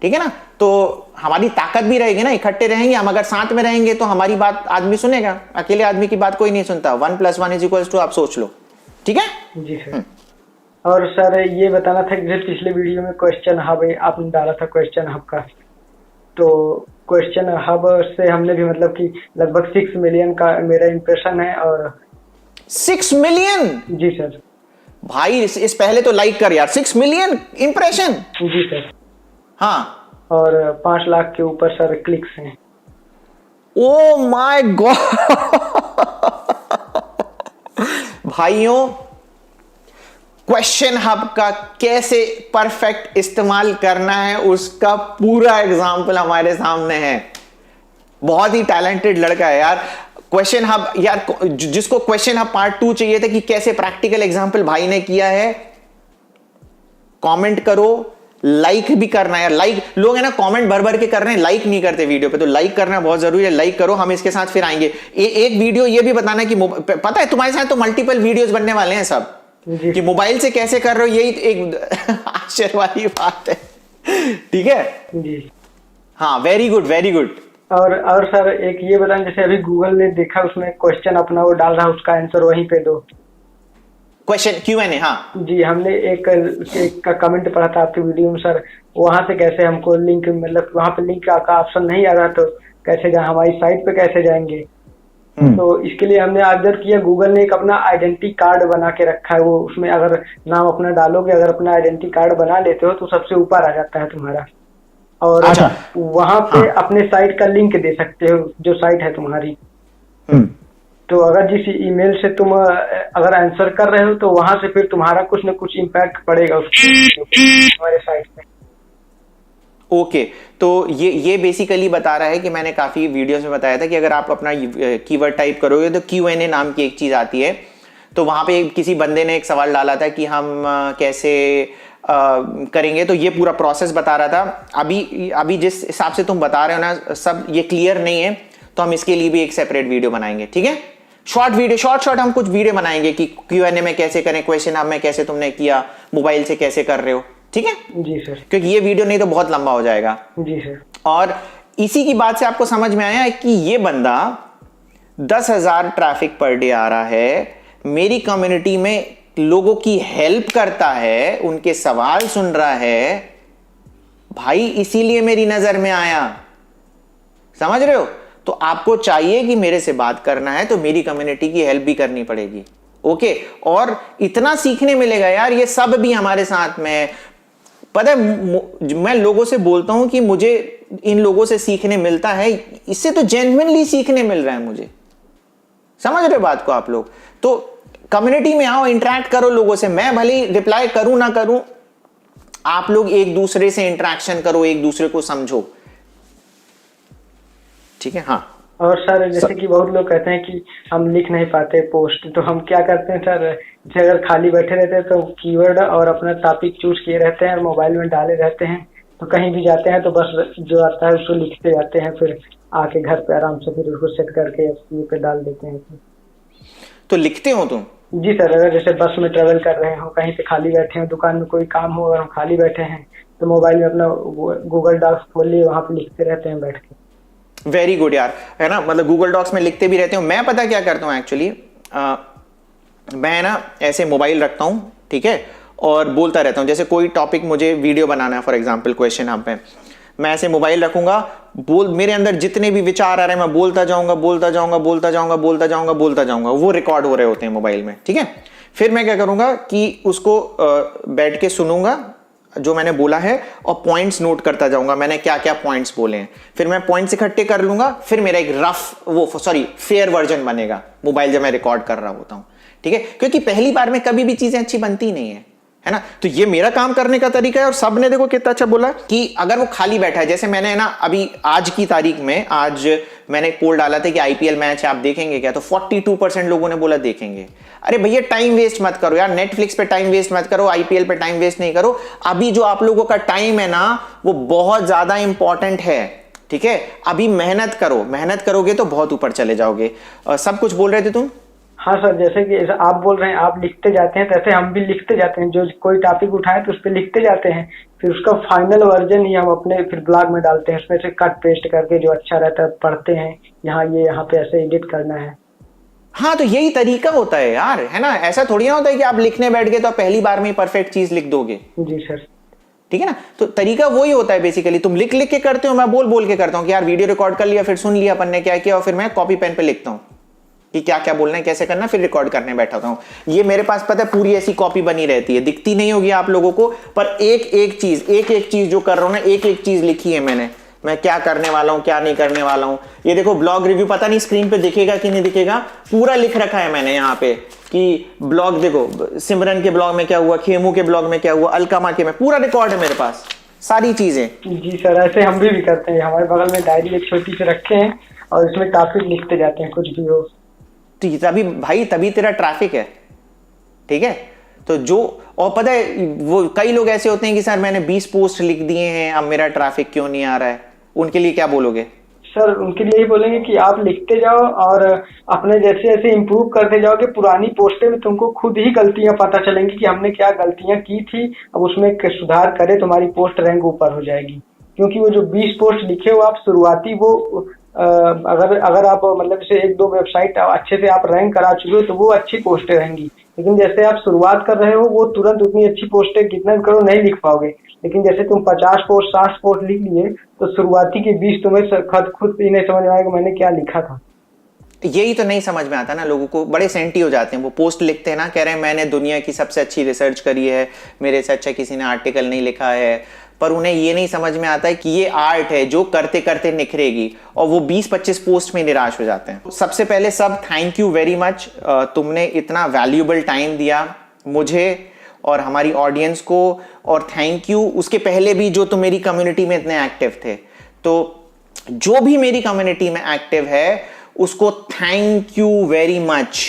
ठीक है ना। तो हमारी ताकत भी रहेगी ना, इकट्ठे रहेंगे हम, अगर साथ में रहेंगे तो हमारी बात आदमी सुनेगा, अकेले आदमी की बात कोई नहीं सुनता। 1+1 = 2 आप सोच लो, ठीक है। जी सर। और सर ये बताना था कि जैसे पिछले वीडियो में क्वेश्चन हब आपने डाला था क्वेश्चन हब का, तो क्वेश्चन हब से हमने भी मतलब कि लगभग 6 मिलियन का मेरा इंप्रेशन है। और 6 मिलियन? जी सर। भाई इस पहले तो लाइक कर यार, 6 मिलियन इंप्रेशन। जी सर। हाँ। और 5 लाख के ऊपर सर क्लिक्स हैं। ओ माय गॉड भाइयों, क्वेश्चन हब का कैसे परफेक्ट इस्तेमाल करना है उसका पूरा एग्जाम्पल हमारे सामने है। बहुत ही टैलेंटेड लड़का है यार। क्वेश्चन हब यार, जिसको क्वेश्चन हब पार्ट 2 चाहिए था कि कैसे प्रैक्टिकल एग्जाम्पल भाई ने किया है, कमेंट करो, लाइक भी करना है। लाइक लोग है ना कमेंट भर भर के कर रहे हैं, लाइक नहीं करते वीडियो पे, तो लाइक करना बहुत जरूरी है। लाइक करो, हम इसके साथ फिर आएंगे। एक वीडियो ये भी बताना कि पता है तुम्हारे साथ तो मल्टीपल वीडियोस बनने वाले हैं सब, कि मोबाइल से कैसे कर रहे हो, यही एक आश्चर्य वाली बात है, ठीक है जी। हाँ, वेरी गुड वेरी गुड। और सर एक ये बताएं, जैसे अभी गूगल ने देखा उसमें क्वेश्चन अपना वो डाल रहा है, उसका आंसर वहीं पे दो, क्वेश्चन Q&A। हाँ जी। हमने एक का कमेंट पढ़ा था आपकी वीडियो में सर, वहां से कैसे हमको लिंक, मतलब वहां पे लिंक का ऑप्शन नहीं आ रहा, तो कैसे जाए, हमारी साइट पे कैसे जाएंगे। तो इसके लिए हमने ऑब्जर्व किया, गूगल ने एक अपना आइडेंटिटी कार्ड बना के रखा है, वो उसमें अगर नाम अपना डालोगे, अगर अपना आइडेंटिटी कार्ड बना लेते हो तो सबसे ऊपर आ जाता है तुम्हारा। और अच्छा। वहां पे अपने साइट का लिंक दे सकते हो, जो साइट है तुम्हारी। तो अगर जिस ईमेल से तुम अगर आंसर कर रहे हो, तो वहां से फिर तुम्हारा कुछ न कुछ इम्पैक्ट पड़ेगा तुम्हारे साइट पे। ओके तो ये बेसिकली बता रहा है कि मैंने काफी वीडियोस में बताया था कि अगर आप अपना कीवर्ड टाइप करोगे तो Q&A नाम की एक चीज आती है। तो वहां पे किसी बंदे ने एक सवाल डाला था कि हम कैसे करेंगे, तो ये पूरा प्रोसेस बता रहा था। अभी जिस हिसाब से तुम बता रहे हो ना, सब ये क्लियर नहीं है, तो हम इसके लिए भी एक सेपरेट वीडियो बनाएंगे, ठीक है। शॉर्ट वीडियो, शॉर्ट हम कुछ वीडियो बनाएंगे कि Q&A में कैसे करें, क्वेश्चन हब में कैसे तुमने किया, मोबाइल से कैसे कर रहे हो, ठीक है जी सर। क्योंकि ये वीडियो नहीं तो बहुत लंबा हो जाएगा। जी सर। और इसी की बात से आपको समझ में आया है कि ये बंदा 10,000 ट्रैफिक पर डे आ रहा है, मेरी कम्युनिटी में लोगों की हेल्प करता है, उनके सवाल सुन रहा है भाई, इसीलिए मेरी नजर में आया। समझ रहे हो? तो आपको चाहिए कि मेरे से बात करना है तो मेरी कम्युनिटी की हेल्प भी करनी पड़ेगी, ओके। और इतना सीखने मिलेगा यार, ये सब भी हमारे साथ में। पता है मैं लोगों से बोलता हूं कि मुझे इन लोगों से सीखने मिलता है, इससे तो जेन्युइनली सीखने मिल रहा है मुझे। समझ रहे हो बात को आप लोग? तो कम्युनिटी में आओ, इंटरेक्ट करो लोगों से। मैं भले रिप्लाई करूं ना करूं, आप लोग एक दूसरे से इंटरेक्शन करो, एक दूसरे को समझो, ठीक है। हाँ। और सर जैसे कि बहुत लोग कहते हैं कि हम लिख नहीं पाते पोस्ट, तो हम क्या करते हैं सर, जैसे अगर खाली बैठे रहते हैं तो कीवर्ड और अपना टॉपिक चूज किए रहते हैं और मोबाइल में डाले रहते हैं, तो कहीं भी जाते हैं तो बस जो आता है उसको लिखते जाते हैं, फिर आके घर पे आराम से फिर उसको सेट करके ये पे डाल देते हैं। तो लिखते हो तुम? जी सर। अगर जैसे बस में ट्रेवल कर रहे हो, कहीं पे खाली बैठे हो, दुकान में कोई काम हो और हम खाली बैठे हैं, तो मोबाइल में अपना गूगल डॉक्स खोल लिए, वहां पे लिखते रहते हैं बैठ के। वेरी गुड यार, है ना। मतलब गूगल डॉक्स में लिखते भी रहते हो। मैं पता क्या करता हूं एक्चुअली, मैं ना ऐसे मोबाइल रखता हूं, ठीक है, और बोलता रहता हूं। जैसे कोई टॉपिक मुझे वीडियो बनाना है, फॉर एग्जांपल क्वेश्चन हब पे, मैं ऐसे मोबाइल रखूंगा, मेरे अंदर जितने भी विचार आ रहे हैं मैं बोलता जाऊंगा, वो रिकॉर्ड हो रहे होते हैं मोबाइल में, ठीक है। फिर मैं क्या करूंगा कि उसको बैठ के सुनूंगा जो मैंने बोला है, और पॉइंट्स नोट करता जाऊंगा, मैंने क्या क्या पॉइंट्स बोले हैं। फिर मैं पॉइंट्स इकट्ठे कर लूंगा, फिर मेरा एक फेयर वर्जन बनेगा मोबाइल जब मैं रिकॉर्ड कर रहा होता हूं, ठीक है। क्योंकि पहली बार में कभी भी चीजें अच्छी बनती नहीं है ना। तो ये मेरा काम करने का तरीका है। और सब ने देखो कितना अच्छा बोला कि अगर वो खाली बैठा है, जैसे मैंने ना अभी आज की तारीख में, आज मैंने पोल डाला था कि IPL मैच आप देखेंगे क्या, तो 42% लोगों ने बोला देखेंगे। अरे भैया टाइम वेस्ट मत करो यार, नेटफ्लिक्स पे टाइम वेस्ट मत करो, IPL पे टाइम वेस्ट नहीं करो। अभी जो आप लोगों का टाइम है ना, वो बहुत ज्यादा इंपॉर्टेंट है, ठीक है। अभी मेहनत करो, मेहनत करोगे तो बहुत ऊपर चले जाओगे। सब कुछ बोल रहे थे तुम? हाँ सर, जैसे कि आप बोल रहे हैं आप लिखते जाते हैं, तैसे हम भी लिखते जाते हैं। जो कोई टॉपिक उठाए तो उस पर लिखते जाते हैं, फिर उसका फाइनल वर्जन ही हम अपने फिर ब्लॉग में डालते हैं। उसमें से कट पेस्ट करके जो अच्छा रहता है पढ़ते हैं, यहाँ पे ऐसे एडिट करना है। हाँ, तो यही तरीका होता है यार, है ना। ऐसा थोड़ी ना होता है कि आप लिखने बैठ गए तो आप पहली बार में ही परफेक्ट चीज लिख दोगे। जी सर। ठीक है ना। तो तरीका वही होता है बेसिकली, तुम लिख लिख के करते हो, मैं बोल बोल के करता हूं कि यार वीडियो रिकॉर्ड कर लिया, फिर सुन लिया अपन ने क्या किया, और फिर मैं कॉपी पेन पे लिखता हूं कि क्या क्या बोलना है, कैसे करना, फिर रिकॉर्ड करने बैठा हूं। ये मेरे पास पता है पूरी ऐसी कॉपी बनी रहती है, दिखती नहीं होगी आप लोगों को, पर एक एक चीज जो कर रहा हूं ना, एक एक चीज लिखी है मैंने, मैं क्या करने वाला हूं, क्या नहीं करने वाला हूं। ये देखो ब्लॉग रिव्यू, पता नहीं स्क्रीन पे दिखेगा कि नहीं दिखेगा, पूरा लिख रखा है मैंने यहाँ पे कि ब्लॉग देखो, सिमरन के ब्लॉग में क्या हुआ, खेमू के ब्लॉग में क्या हुआ, अलकामा के में, पूरा रिकॉर्ड है मेरे पास, सारी चीजें। जी सर, ऐसे हम भी करते हैं। हमारे बगल में डायरी एक छोटी सी रखे हैं और इसमें टॉपिक लिखते जाते हैं, कुछ भी हो। तो तभी भाई, तभी तेरा ट्रैफिक है। ठीक है। तो जो, और पता है वो कई लोग ऐसे होते हैं कि सर मैंने 20 पोस्ट लिख दिए हैं, अब मेरा ट्रैफिक क्यों नहीं आ रहा है, उनके लिए क्या बोलोगे? सर उनके लिए ही बोलेंगे कि आप लिखते जाओ और अपने जैसे जैसे इम्प्रूव करते जाओगे, पुरानी पोस्टें में तुमको खुद ही गलतियां पता चलेंगी कि हमने क्या गलतियां की थी, अब उसमें सुधार करें, तुम्हारी पोस्ट रैंक ऊपर हो जाएगी। क्योंकि वो जो 20 पोस्ट लिखे हो आप शुरुआती, वो अगर आप मतलब जैसे एक दो वेबसाइट अच्छे से आप रैंक करा चुके हो तो वो अच्छी पोस्टें रहेंगी। लेकिन जैसे आप शुरुआत कर रहे हो, वो तुरंत उतनी अच्छी पोस्टें कितना भी करो नहीं लिख पाओगे। लेकिन जैसे तुम 50 पोस्ट 60 पोस्ट लिख लिए तो शुरुआती के 20 तुम्हें खुद ही नहीं समझ में आएगा मैंने क्या लिखा था। यही तो नहीं समझ में आता ना लोगों को, बड़े सेंटी हो जाते हैं। वो पोस्ट लिखते हैं ना, कह रहे हैं मैंने दुनिया की सबसे अच्छी रिसर्च करी है, मेरे से अच्छा किसी ने आर्टिकल नहीं लिखा है, पर उन्हें ये नहीं समझ में आता है कि ये आर्ट है जो करते करते निखरेगी, और वो 20-25 पोस्ट में निराश हो जाते हैं। सबसे पहले सब थैंक यू वेरी मच, तुमने इतना वैल्यूएबल टाइम दिया मुझे और हमारी ऑडियंस को, और थैंक यू उसके पहले भी जो तुम मेरी कम्युनिटी में इतने एक्टिव थे। तो जो भी मेरी कम्युनिटी में एक्टिव है उसको थैंक यू वेरी मच।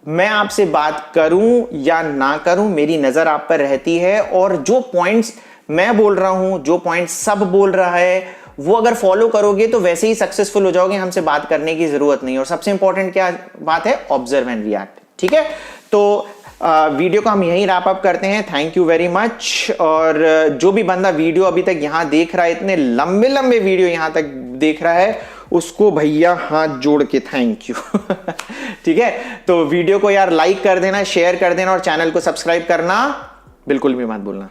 मैं आपसे बात करूं या ना करूं, मेरी नजर आप पर रहती है, और जो पॉइंट्स मैं बोल रहा हूं, जो पॉइंट्स सब बोल रहा है, वो अगर फॉलो करोगे तो वैसे ही सक्सेसफुल हो जाओगे, हमसे बात करने की जरूरत नहीं। और सबसे इंपॉर्टेंट क्या बात है, ऑब्जर्व एंड रिएक्ट। ठीक है। तो वीडियो को हम यहीं रैप अप करते हैं। Thank you very much. और जो भी बंदा वीडियो अभी तक यहां देख रहा है, इतने लंबे लंबे वीडियो यहां तक देख रहा है, उसको भैया हाथ जोड़ के थैंक यू। ठीक है। तो वीडियो को यार लाइक कर देना, शेयर कर देना, और चैनल को सब्सक्राइब करना बिल्कुल भी मत भूलना।